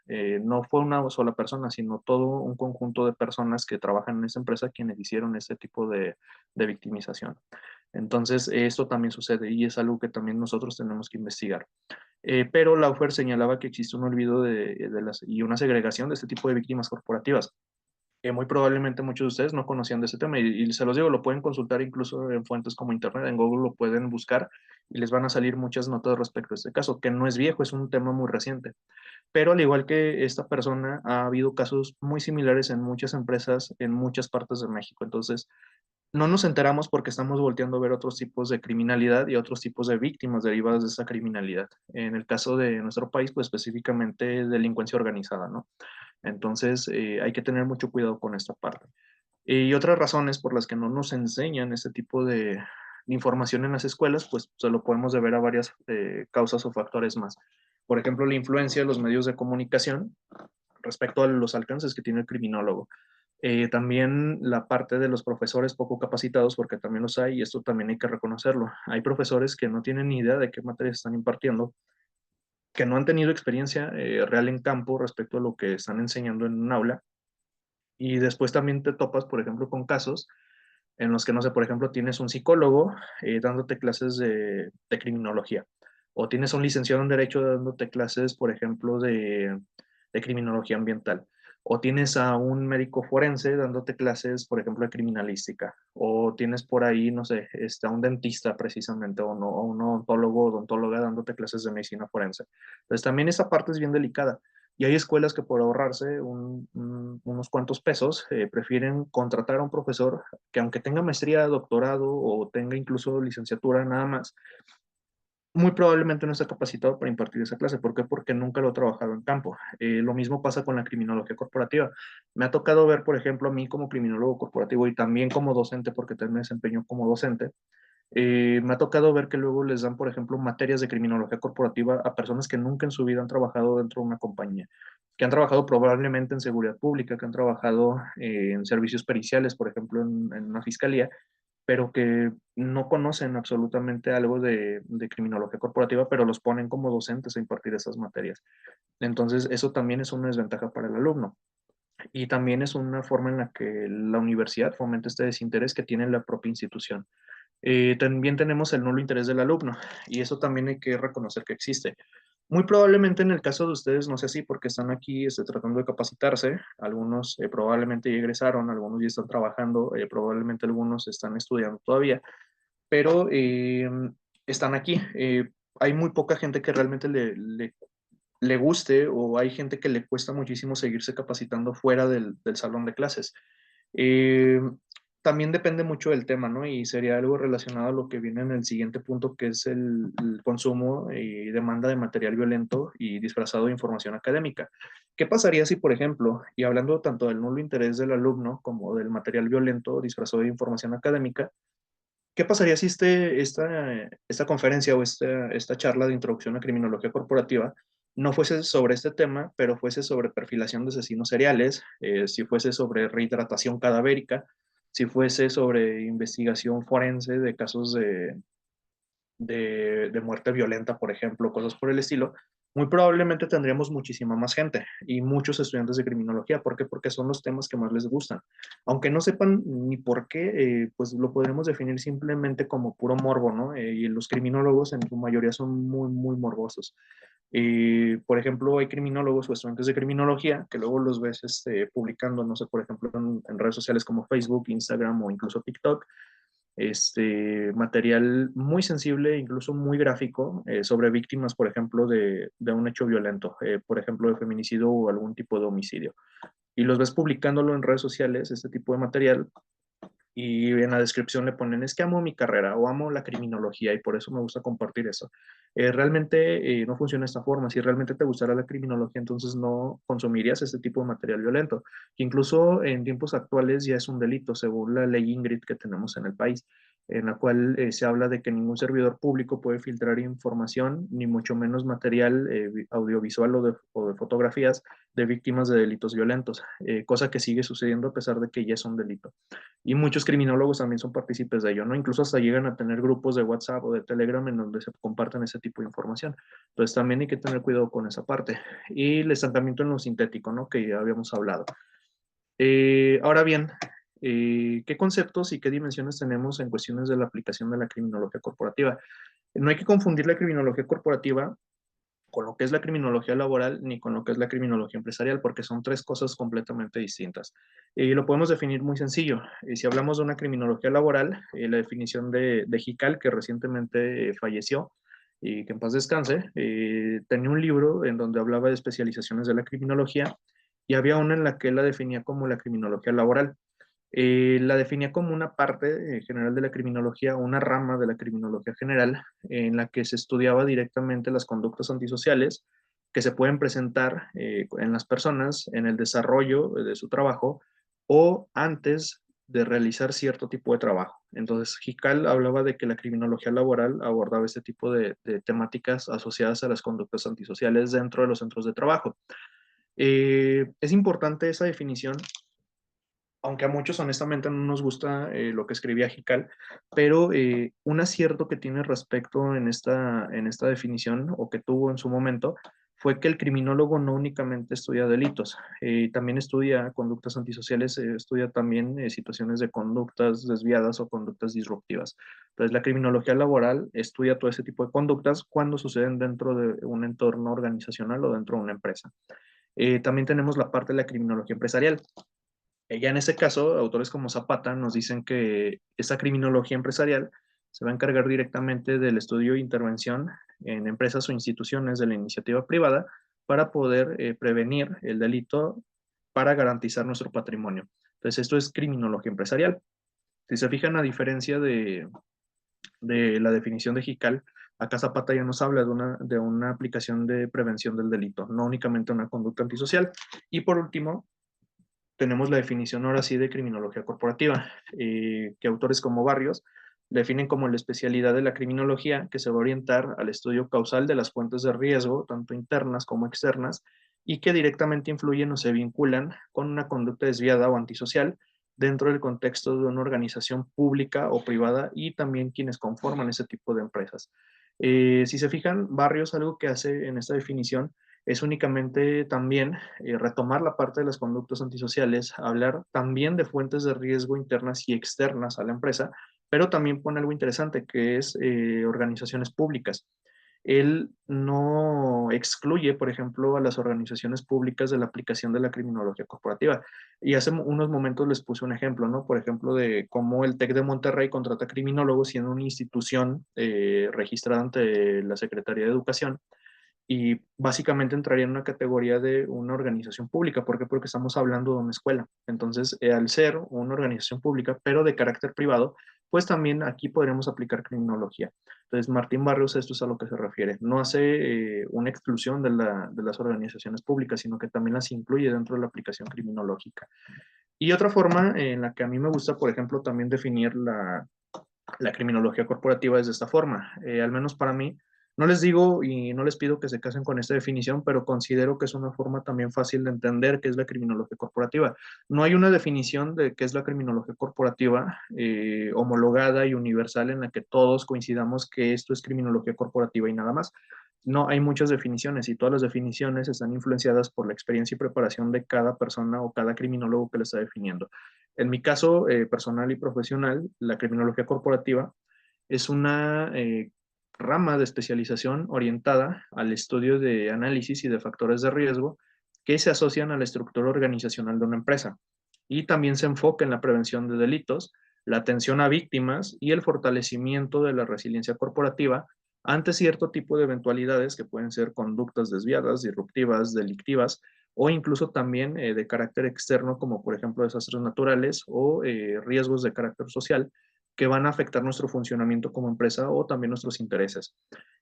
No fue una sola persona, sino todo un conjunto de personas que trabajan en esa empresa quienes hicieron este tipo de victimización. Entonces, esto también sucede y es algo que también nosotros tenemos que investigar. Pero Laufer señalaba que existe un olvido y una segregación de este tipo de víctimas corporativas que muy probablemente muchos de ustedes no conocían de ese tema y se los digo, lo pueden consultar incluso en fuentes como Internet, en Google lo pueden buscar y les van a salir muchas notas respecto a este caso, que no es viejo, es un tema muy reciente. Pero al igual que esta persona, ha habido casos muy similares en muchas empresas en muchas partes de México. Entonces, no nos enteramos porque estamos volteando a ver otros tipos de criminalidad y otros tipos de víctimas derivadas de esa criminalidad. En el caso de nuestro país, pues específicamente delincuencia organizada, ¿no? Entonces, hay que tener mucho cuidado con esta parte. Y otras razones por las que no nos enseñan este tipo de información en las escuelas, pues se lo podemos deber a varias causas o factores más. Por ejemplo, la influencia de los medios de comunicación respecto a los alcances que tiene el criminólogo. También la parte de los profesores poco capacitados, porque también los hay, y esto también hay que reconocerlo. Hay profesores que no tienen ni idea de qué materias están impartiendo, que no han tenido experiencia real en campo respecto a lo que están enseñando en un aula. Y después también te topas, por ejemplo, con casos en los que, no sé, por ejemplo, tienes un psicólogo dándote clases de criminología, o tienes un licenciado en Derecho dándote clases, por ejemplo, de criminología ambiental, o tienes a un médico forense dándote clases, por ejemplo, de criminalística, o tienes por ahí, no sé, a un dentista precisamente, o, no, o un odontólogo o odontóloga dándote clases de medicina forense. Entonces, también esa parte es bien delicada. Y hay escuelas que por ahorrarse unos cuantos pesos prefieren contratar a un profesor que aunque tenga maestría, doctorado o tenga incluso licenciatura nada más, muy probablemente no está capacitado para impartir esa clase. ¿Por qué? Porque nunca lo ha trabajado en campo. Lo mismo pasa con la criminología corporativa. Me ha tocado ver, por ejemplo, a mí como criminólogo corporativo y también como docente, porque también me desempeño como docente, me ha tocado ver que luego les dan, por ejemplo, materias de criminología corporativa a personas que nunca en su vida han trabajado dentro de una compañía, que han trabajado probablemente en seguridad pública, que han trabajado en servicios periciales, por ejemplo, en una fiscalía, pero que no conocen absolutamente algo de criminología corporativa, pero los ponen como docentes a impartir esas materias. Entonces, eso también es una desventaja para el alumno. Y también es una forma en la que la universidad fomenta este desinterés que tiene la propia institución. También tenemos el nulo interés del alumno, y eso también hay que reconocer que existe. Muy probablemente en el caso de ustedes no sé si porque están aquí tratando de capacitarse, algunos probablemente ya egresaron, algunos ya están trabajando, probablemente algunos están estudiando todavía, pero están aquí. Hay muy poca gente que realmente le guste, o hay gente que le cuesta muchísimo seguirse capacitando fuera del salón de clases. Eh, También depende mucho del tema, ¿no? Y sería algo relacionado a lo que viene en el siguiente punto, que es el consumo y demanda de material violento y disfrazado de información académica. ¿Qué pasaría si, por ejemplo, y hablando tanto del nulo interés del alumno como del material violento disfrazado de información académica, qué pasaría si esta conferencia o esta charla de introducción a criminología corporativa no fuese sobre este tema, pero fuese sobre perfilación de asesinos seriales, si fuese sobre rehidratación cadavérica, si fuese sobre investigación forense de casos de muerte violenta, por ejemplo, cosas por el estilo, muy probablemente tendríamos muchísima más gente y muchos estudiantes de criminología. ¿Por qué? Porque son los temas que más les gustan. Aunque no sepan ni por qué, pues lo podremos definir simplemente como puro morbo, ¿no? Y los criminólogos en su mayoría son muy, muy morbosos. Por ejemplo, hay criminólogos o estudiantes de criminología que luego los ves publicando, no sé, por ejemplo, en redes sociales como Facebook, Instagram o incluso TikTok, material muy sensible, incluso muy gráfico, sobre víctimas, por ejemplo, de un hecho violento, por ejemplo, de feminicidio o algún tipo de homicidio. Y los ves publicándolo en redes sociales, este tipo de material, y en la descripción le ponen, es que amo mi carrera o amo la criminología y por eso me gusta compartir eso. Realmente no funciona de esta forma. Si realmente te gustara la criminología, entonces no consumirías este tipo de material violento, que incluso en tiempos actuales ya es un delito, según la ley Ingrid que tenemos en el país, en la cual se habla de que ningún servidor público puede filtrar información, ni mucho menos material audiovisual o de fotografías de víctimas de delitos violentos, cosa que sigue sucediendo a pesar de que ya es un delito. Y muchos criminólogos también son partícipes de ello, ¿no? Incluso hasta llegan a tener grupos de WhatsApp o de Telegram en donde se comparten ese tipo de información. Entonces también hay que tener cuidado con esa parte. Y el estancamiento en lo sintético, ¿no? Que ya habíamos hablado. Ahora bien, ¿qué conceptos y qué dimensiones tenemos en cuestiones de la aplicación de la criminología corporativa? No hay que confundir la criminología corporativa con lo que es la criminología laboral ni con lo que es la criminología empresarial, porque son tres cosas completamente distintas. Y lo podemos definir muy sencillo. Si hablamos de una criminología laboral, la definición de Jical, que recientemente falleció y que en paz descanse, tenía un libro en donde hablaba de especializaciones de la criminología y había una en la que él la definía como la criminología laboral. La definía como una parte general de la criminología, una rama de la criminología general, en la que se estudiaba directamente las conductas antisociales que se pueden presentar en las personas en el desarrollo de su trabajo o antes de realizar cierto tipo de trabajo. Entonces, Jical hablaba de que la criminología laboral abordaba este tipo de temáticas asociadas a las conductas antisociales dentro de los centros de trabajo. Es importante esa definición, aunque a muchos honestamente no nos gusta lo que escribía Jical, pero un acierto que tiene respecto en esta definición, o que tuvo en su momento, fue que el criminólogo no únicamente estudia delitos, también estudia conductas antisociales, estudia también situaciones de conductas desviadas o conductas disruptivas. Entonces, la criminología laboral estudia todo ese tipo de conductas cuando suceden dentro de un entorno organizacional o dentro de una empresa. También tenemos la parte de la criminología empresarial. Ya en ese caso, autores como Zapata nos dicen que esa criminología empresarial se va a encargar directamente del estudio e intervención en empresas o instituciones de la iniciativa privada para poder prevenir el delito para garantizar nuestro patrimonio. Entonces, esto es criminología empresarial. Si se fijan, a diferencia de la definición de Jical, acá Zapata ya nos habla de una aplicación de prevención del delito, no únicamente una conducta antisocial. Y por último, tenemos la definición ahora sí de criminología corporativa, que autores como Barrios definen como la especialidad de la criminología que se va a orientar al estudio causal de las fuentes de riesgo, tanto internas como externas, y que directamente influyen o se vinculan con una conducta desviada o antisocial dentro del contexto de una organización pública o privada y también quienes conforman ese tipo de empresas. Si se fijan, Barrios algo que hace en esta definición es únicamente también retomar la parte de las conductas antisociales, hablar también de fuentes de riesgo internas y externas a la empresa, pero también pone algo interesante que es organizaciones públicas. Él no excluye, por ejemplo, a las organizaciones públicas de la aplicación de la criminología corporativa. Y hace unos momentos les puse un ejemplo, ¿no? Por ejemplo, de cómo el TEC de Monterrey contrata criminólogos siendo una institución registrada ante la Secretaría de Educación y básicamente entraría en una categoría de una organización pública. ¿Por qué? Porque estamos hablando de una escuela. Entonces, al ser una organización pública, pero de carácter privado, pues también aquí podremos aplicar criminología. Entonces, Martín Barrios, esto es a lo que se refiere. No hace una exclusión de las organizaciones públicas, sino que también las incluye dentro de la aplicación criminológica. Y otra forma en la que a mí me gusta, por ejemplo, también definir la criminología corporativa es de esta forma. Al menos para mí, no les digo y no les pido que se casen con esta definición, pero considero que es una forma también fácil de entender qué es la criminología corporativa. No hay una definición de qué es la criminología corporativa homologada y universal en la que todos coincidamos que esto es criminología corporativa y nada más. No, hay muchas definiciones y todas las definiciones están influenciadas por la experiencia y preparación de cada persona o cada criminólogo que la está definiendo. En mi caso personal y profesional, la criminología corporativa es una rama de especialización orientada al estudio de análisis y de factores de riesgo que se asocian a la estructura organizacional de una empresa. Y también se enfoca en la prevención de delitos, la atención a víctimas y el fortalecimiento de la resiliencia corporativa ante cierto tipo de eventualidades que pueden ser conductas desviadas, disruptivas, delictivas o incluso también de carácter externo, como por ejemplo desastres naturales o riesgos de carácter social que van a afectar nuestro funcionamiento como empresa o también nuestros intereses.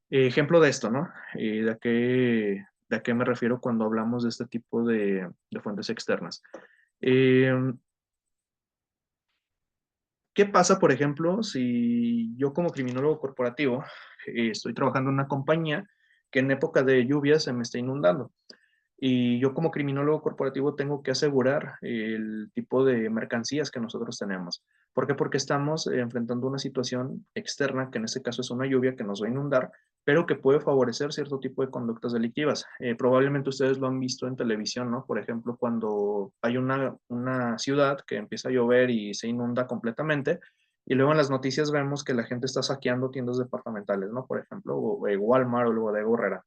Ejemplo de esto, ¿no? De a qué me refiero cuando hablamos de este tipo de fuentes externas. Eh, ¿Qué pasa, por ejemplo, si yo como criminólogo corporativo estoy trabajando en una compañía que en época de lluvia se me está inundando? Y yo como criminólogo corporativo tengo que asegurar el tipo de mercancías que nosotros tenemos. ¿Por qué? Porque estamos enfrentando una situación externa, que en este caso es una lluvia que nos va a inundar, pero que puede favorecer cierto tipo de conductas delictivas. Probablemente ustedes lo han visto en televisión, ¿no? Por ejemplo, cuando hay una ciudad que empieza a llover y se inunda completamente, y luego en las noticias vemos que la gente está saqueando tiendas departamentales, ¿no? Por ejemplo, Walmart o el Bodega Aurrera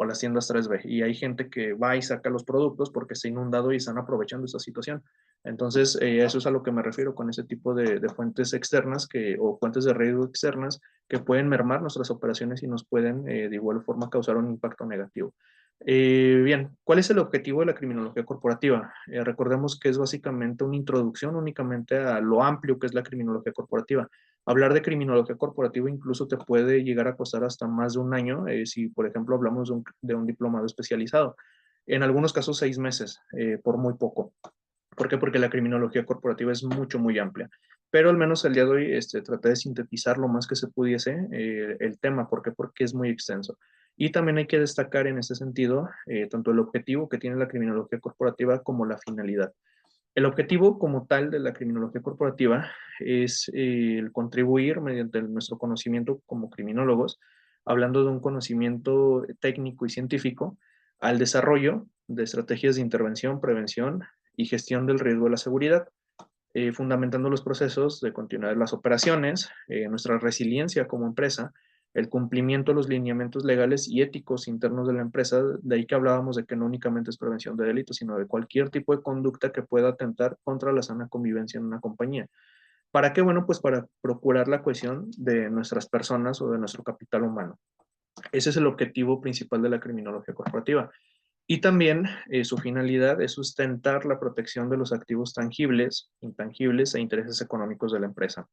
o las tiendas 3B. Y hay gente que va y saca los productos porque se ha inundado y están aprovechando esta situación. Entonces, eso es a lo que me refiero con ese tipo de fuentes externas o fuentes de riesgo externas que pueden mermar nuestras operaciones y nos pueden de igual forma causar un impacto negativo. Bien, ¿cuál es el objetivo de la criminología corporativa? Recordemos que es básicamente una introducción únicamente a lo amplio que es la criminología corporativa. Hablar de criminología corporativa incluso te puede llegar a costar hasta más de un año si, por ejemplo, hablamos de un diplomado especializado. En algunos casos, 6 meses, por muy poco. ¿Por qué? Porque la criminología corporativa es mucho, muy amplia. Pero al menos el día de hoy traté de sintetizar lo más que se pudiese el tema. ¿Por qué? Porque es muy extenso. Y también hay que destacar en ese sentido tanto el objetivo que tiene la criminología corporativa como la finalidad. El objetivo como tal de la criminología corporativa es el contribuir mediante nuestro conocimiento como criminólogos, hablando de un conocimiento técnico y científico, al desarrollo de estrategias de intervención, prevención y gestión del riesgo de la seguridad, fundamentando los procesos de continuidad de las operaciones, nuestra resiliencia como empresa, el cumplimiento de los lineamientos legales y éticos internos de la empresa, de ahí que hablábamos de que no únicamente es prevención de delitos, sino de cualquier tipo de conducta que pueda atentar contra la sana convivencia en una compañía. ¿Para qué? Bueno, pues para procurar la cohesión de nuestras personas o de nuestro capital humano. Ese es el objetivo principal de la criminología corporativa. Y también su finalidad es sustentar la protección de los activos tangibles, intangibles e intereses económicos de la empresa.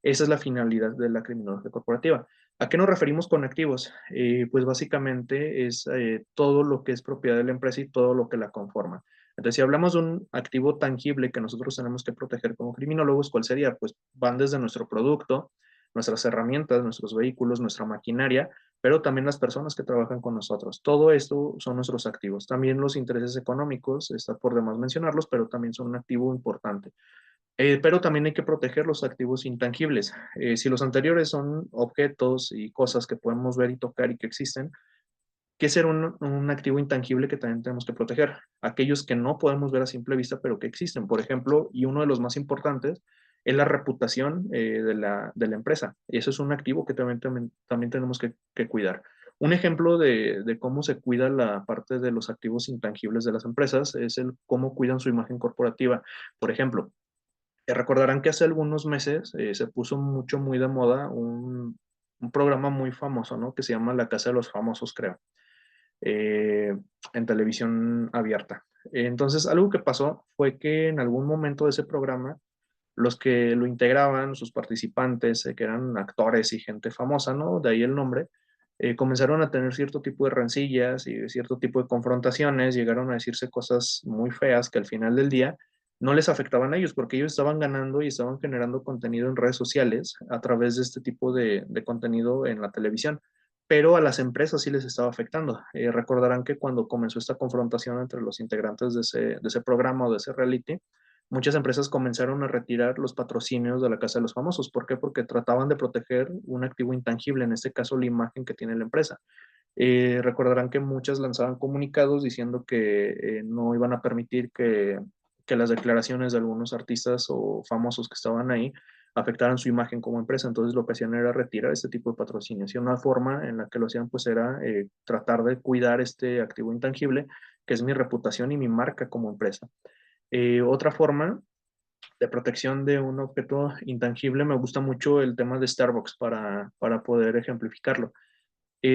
Esa es la finalidad de la criminología corporativa. ¿A qué nos referimos con activos? Pues básicamente es todo lo que es propiedad de la empresa y todo lo que la conforma. Entonces, si hablamos de un activo tangible que nosotros tenemos que proteger como criminólogos, ¿cuál sería? Pues van desde nuestro producto, nuestras herramientas, nuestros vehículos, nuestra maquinaria, pero también las personas que trabajan con nosotros. Todo esto son nuestros activos. También los intereses económicos, está por demás mencionarlos, pero también son un activo importante. Pero también hay que proteger los activos intangibles. Si los anteriores son objetos y cosas que podemos ver y tocar y que existen, ¿qué será un activo intangible que también tenemos que proteger? Aquellos que no podemos ver a simple vista, pero que existen. Por ejemplo, y uno de los más importantes es la reputación de la empresa. Y eso es un activo que también tenemos que cuidar. Un ejemplo de cómo se cuida la parte de los activos intangibles de las empresas es el cómo cuidan su imagen corporativa. Por ejemplo, recordarán que hace algunos meses se puso muy de moda un programa muy famoso, ¿no? Que se llama La Casa de los Famosos, creo, eh, en televisión abierta. Entonces, algo que pasó fue que en algún momento de ese programa, los que lo integraban, sus participantes, que eran actores y gente famosa, ¿no? De ahí el nombre, comenzaron a tener cierto tipo de rencillas y cierto tipo de confrontaciones, llegaron a decirse cosas muy feas que al final del día no les afectaban a ellos, porque ellos estaban ganando y estaban generando contenido en redes sociales a través de este tipo de contenido en la televisión, pero a las empresas sí les estaba afectando. Recordarán que cuando comenzó esta confrontación entre los integrantes de ese programa o de ese reality, muchas empresas comenzaron a retirar los patrocinios de la Casa de los Famosos. ¿Por qué? Porque trataban de proteger un activo intangible, en este caso la imagen que tiene la empresa. Recordarán que muchas lanzaban comunicados diciendo que no iban a permitir que las declaraciones de algunos artistas o famosos que estaban ahí afectaran su imagen como empresa. Entonces lo que hacían era retirar este tipo de patrocinios. Y una forma en la que lo hacían pues era tratar de cuidar este activo intangible, que es mi reputación y mi marca como empresa. Otra forma de protección de un objeto intangible, me gusta mucho el tema de Starbucks para poder ejemplificarlo.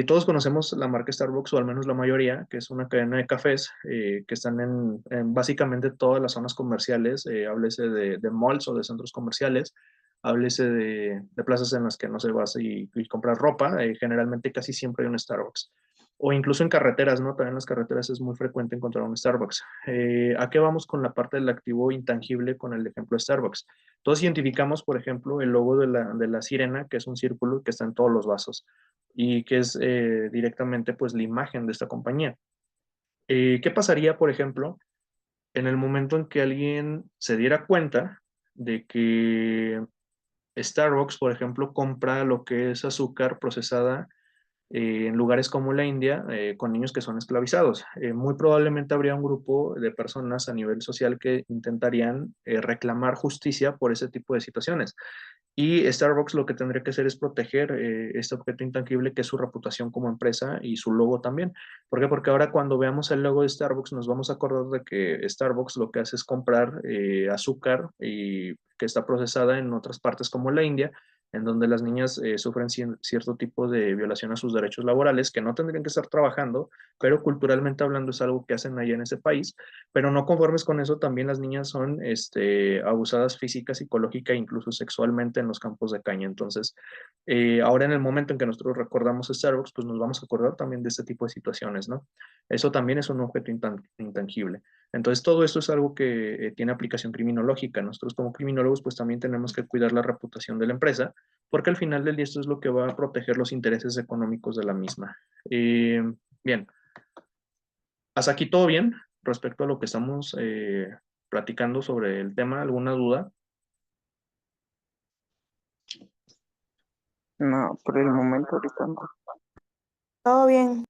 Todos conocemos la marca Starbucks, o al menos la mayoría, que es una cadena de cafés que están en básicamente todas las zonas comerciales, háblese de malls o de centros comerciales, háblese de plazas en las que no se vas y comprar ropa, generalmente casi siempre hay un Starbucks. O incluso en carreteras, ¿no? También en las carreteras es muy frecuente encontrar un Starbucks. ¿A qué vamos con la parte del activo intangible con el ejemplo de Starbucks? Todos identificamos, por ejemplo, el logo de la sirena, que es un círculo que está en todos los vasos y que es directamente pues la imagen de esta compañía. ¿Qué pasaría, por ejemplo, en el momento en que alguien se diera cuenta de que Starbucks, por ejemplo, compra lo que es azúcar procesada en lugares como la India con niños que son esclavizados? Muy probablemente habría un grupo de personas a nivel social que intentarían reclamar justicia por ese tipo de situaciones. Y Starbucks lo que tendría que hacer es proteger este objeto intangible que es su reputación como empresa y su logo también. ¿Por qué? Porque ahora cuando veamos el logo de Starbucks nos vamos a acordar de que Starbucks lo que hace es comprar azúcar y que está procesada en otras partes como la India, en donde las niñas sufren cierto tipo de violación a sus derechos laborales, que no tendrían que estar trabajando, pero culturalmente hablando es algo que hacen allá en ese país. Pero no conformes con eso, también las niñas son abusadas física, psicológica e incluso sexualmente en los campos de caña. Entonces, ahora en el momento en que nosotros recordamos Starbucks, pues nos vamos a acordar también de este tipo de situaciones, ¿no? Eso también es un objeto intangible. Entonces, todo esto es algo que tiene aplicación criminológica. Nosotros como criminólogos, pues también tenemos que cuidar la reputación de la empresa, porque al final del día esto es lo que va a proteger los intereses económicos de la misma. Bien, hasta aquí todo bien respecto a lo que estamos platicando sobre el tema. ¿Alguna duda? No, por el momento ahorita no. Todo bien.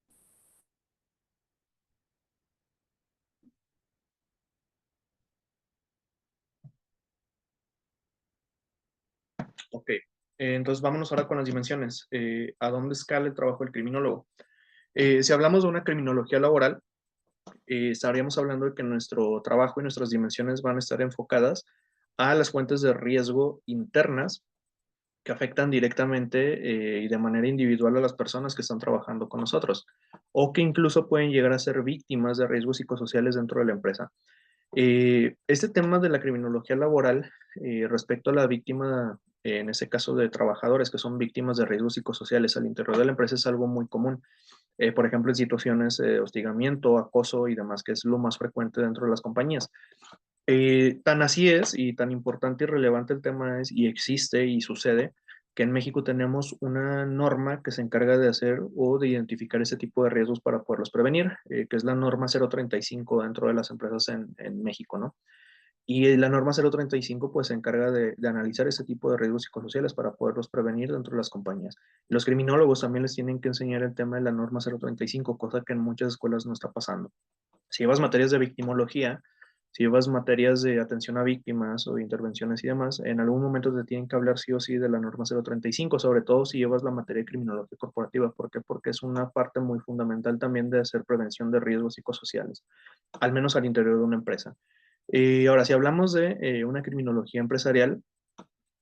Ok. Entonces vámonos ahora con las dimensiones. ¿A dónde escala el trabajo del criminólogo? Si hablamos de una criminología laboral, estaríamos hablando de que nuestro trabajo y nuestras dimensiones van a estar enfocadas a las fuentes de riesgo internas que afectan directamente y de manera individual a las personas que están trabajando con nosotros, o que incluso pueden llegar a ser víctimas de riesgos psicosociales dentro de la empresa. Este tema de la criminología laboral respecto a la víctima, en ese caso de trabajadores que son víctimas de riesgos psicosociales al interior de la empresa, es algo muy común. Por ejemplo, en situaciones de hostigamiento, acoso y demás, que es lo más frecuente dentro de las compañías. Tan así es y tan importante y relevante el tema es y existe y sucede que en México tenemos una norma que se encarga de hacer o de identificar ese tipo de riesgos para poderlos prevenir, que es la norma 035 dentro de las empresas en México, ¿no? Y la norma 035 pues se encarga de analizar ese tipo de riesgos psicosociales para poderlos prevenir dentro de las compañías. Los criminólogos también les tienen que enseñar el tema de la norma 035, cosa que en muchas escuelas no está pasando. Si llevas materias de victimología, si llevas materias de atención a víctimas o de intervenciones y demás, en algún momento te tienen que hablar sí o sí de la norma 035, sobre todo si llevas la materia de criminología corporativa. ¿Por qué? Porque es una parte muy fundamental también de hacer prevención de riesgos psicosociales, al menos al interior de una empresa. Y ahora, si hablamos de una criminología empresarial,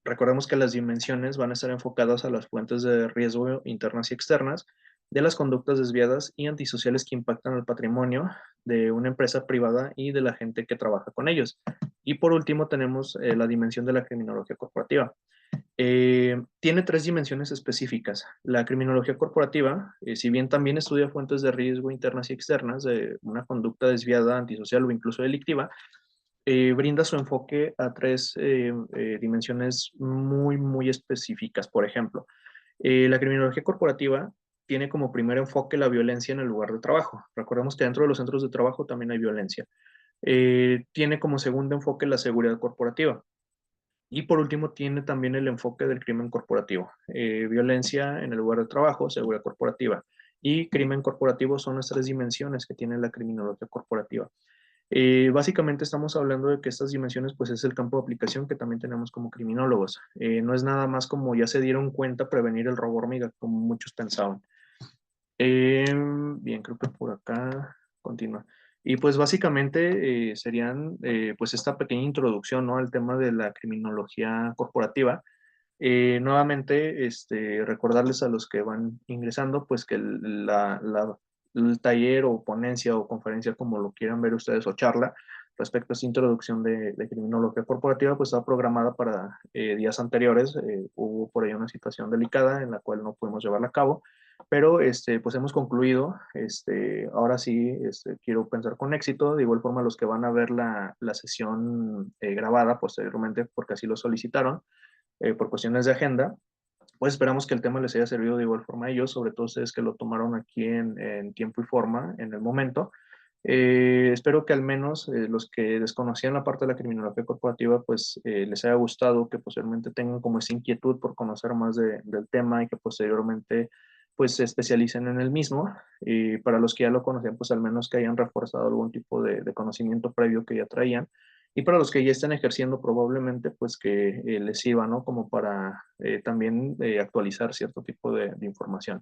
recordemos que las dimensiones van a estar enfocadas a las fuentes de riesgo internas y externas, de las conductas desviadas y antisociales que impactan al patrimonio de una empresa privada y de la gente que trabaja con ellos. Y por último tenemos la dimensión de la criminología corporativa. Tiene tres dimensiones específicas. La criminología corporativa, si bien también estudia fuentes de riesgo internas y externas de una conducta desviada, antisocial o incluso delictiva, brinda su enfoque a tres dimensiones muy específicas. Por ejemplo, la criminología corporativa tiene como primer enfoque la violencia en el lugar de trabajo. Recordemos que dentro de los centros de trabajo también hay violencia. Tiene como segundo enfoque la seguridad corporativa. Y por último, tiene también el enfoque del crimen corporativo. Violencia en el lugar de trabajo, seguridad corporativa y crimen corporativo son las tres dimensiones que tiene la criminología corporativa. Básicamente estamos hablando de que estas dimensiones pues es el campo de aplicación que también tenemos como criminólogos. No es nada más como ya se dieron cuenta prevenir el robo hormiga, como muchos pensaban. Bien, creo que por acá continúa. Y pues básicamente serían pues esta pequeña introducción, ¿no?, al tema de la criminología corporativa. Nuevamente, recordarles a los que van ingresando, pues que el taller o ponencia o conferencia, como lo quieran ver ustedes, o charla, respecto a esta introducción de criminología corporativa, pues está programada para días anteriores. Hubo por ahí una situación delicada en la cual no pudimos llevarla a cabo, pero pues hemos concluido. Ahora sí, quiero pensar con éxito. De igual forma, los que van a ver la sesión grabada posteriormente, porque así lo solicitaron, por cuestiones de agenda, pues esperamos que el tema les haya servido de igual forma a ellos, sobre todo ustedes que lo tomaron aquí en tiempo y forma, en el momento. Espero que al menos los que desconocían la parte de la criminología corporativa, pues les haya gustado, que posteriormente tengan como esa inquietud por conocer más del tema y que posteriormente pues se especialicen en el mismo. Y para los que ya lo conocían, pues al menos que hayan reforzado algún tipo de conocimiento previo que ya traían. Y para los que ya están ejerciendo, probablemente pues que les sirva, ¿no?, como para también actualizar cierto tipo de información.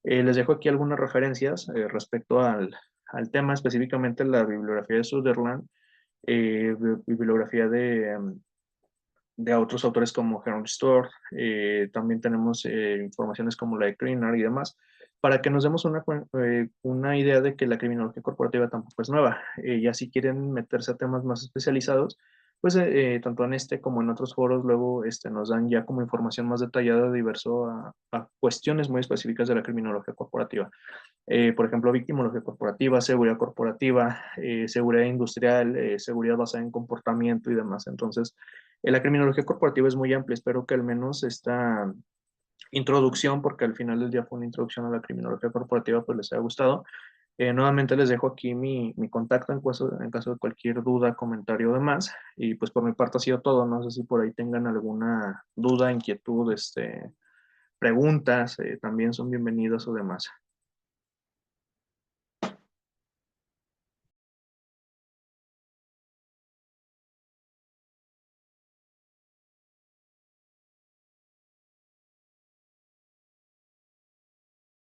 Les dejo aquí algunas referencias respecto al tema, específicamente la bibliografía de Sutherland, bibliografía de otros autores como Henry Storr. También tenemos informaciones como la de Kriner y demás, para que nos demos una idea de que la criminología corporativa tampoco es nueva. Ya si quieren meterse a temas más especializados, pues tanto en este como en otros foros luego nos dan ya como información más detallada diverso a cuestiones muy específicas de la criminología corporativa. Por ejemplo, victimología corporativa, seguridad corporativa, seguridad industrial, seguridad basada en comportamiento y demás. Entonces, la criminología corporativa es muy amplia. Espero que al menos esta introducción, porque al final del día fue una introducción a la criminología corporativa, pues les haya gustado. Nuevamente les dejo aquí mi contacto en caso de cualquier duda, comentario o demás. Y pues por mi parte ha sido todo. No sé si por ahí tengan alguna duda, inquietud, preguntas, también son bienvenidas o demás.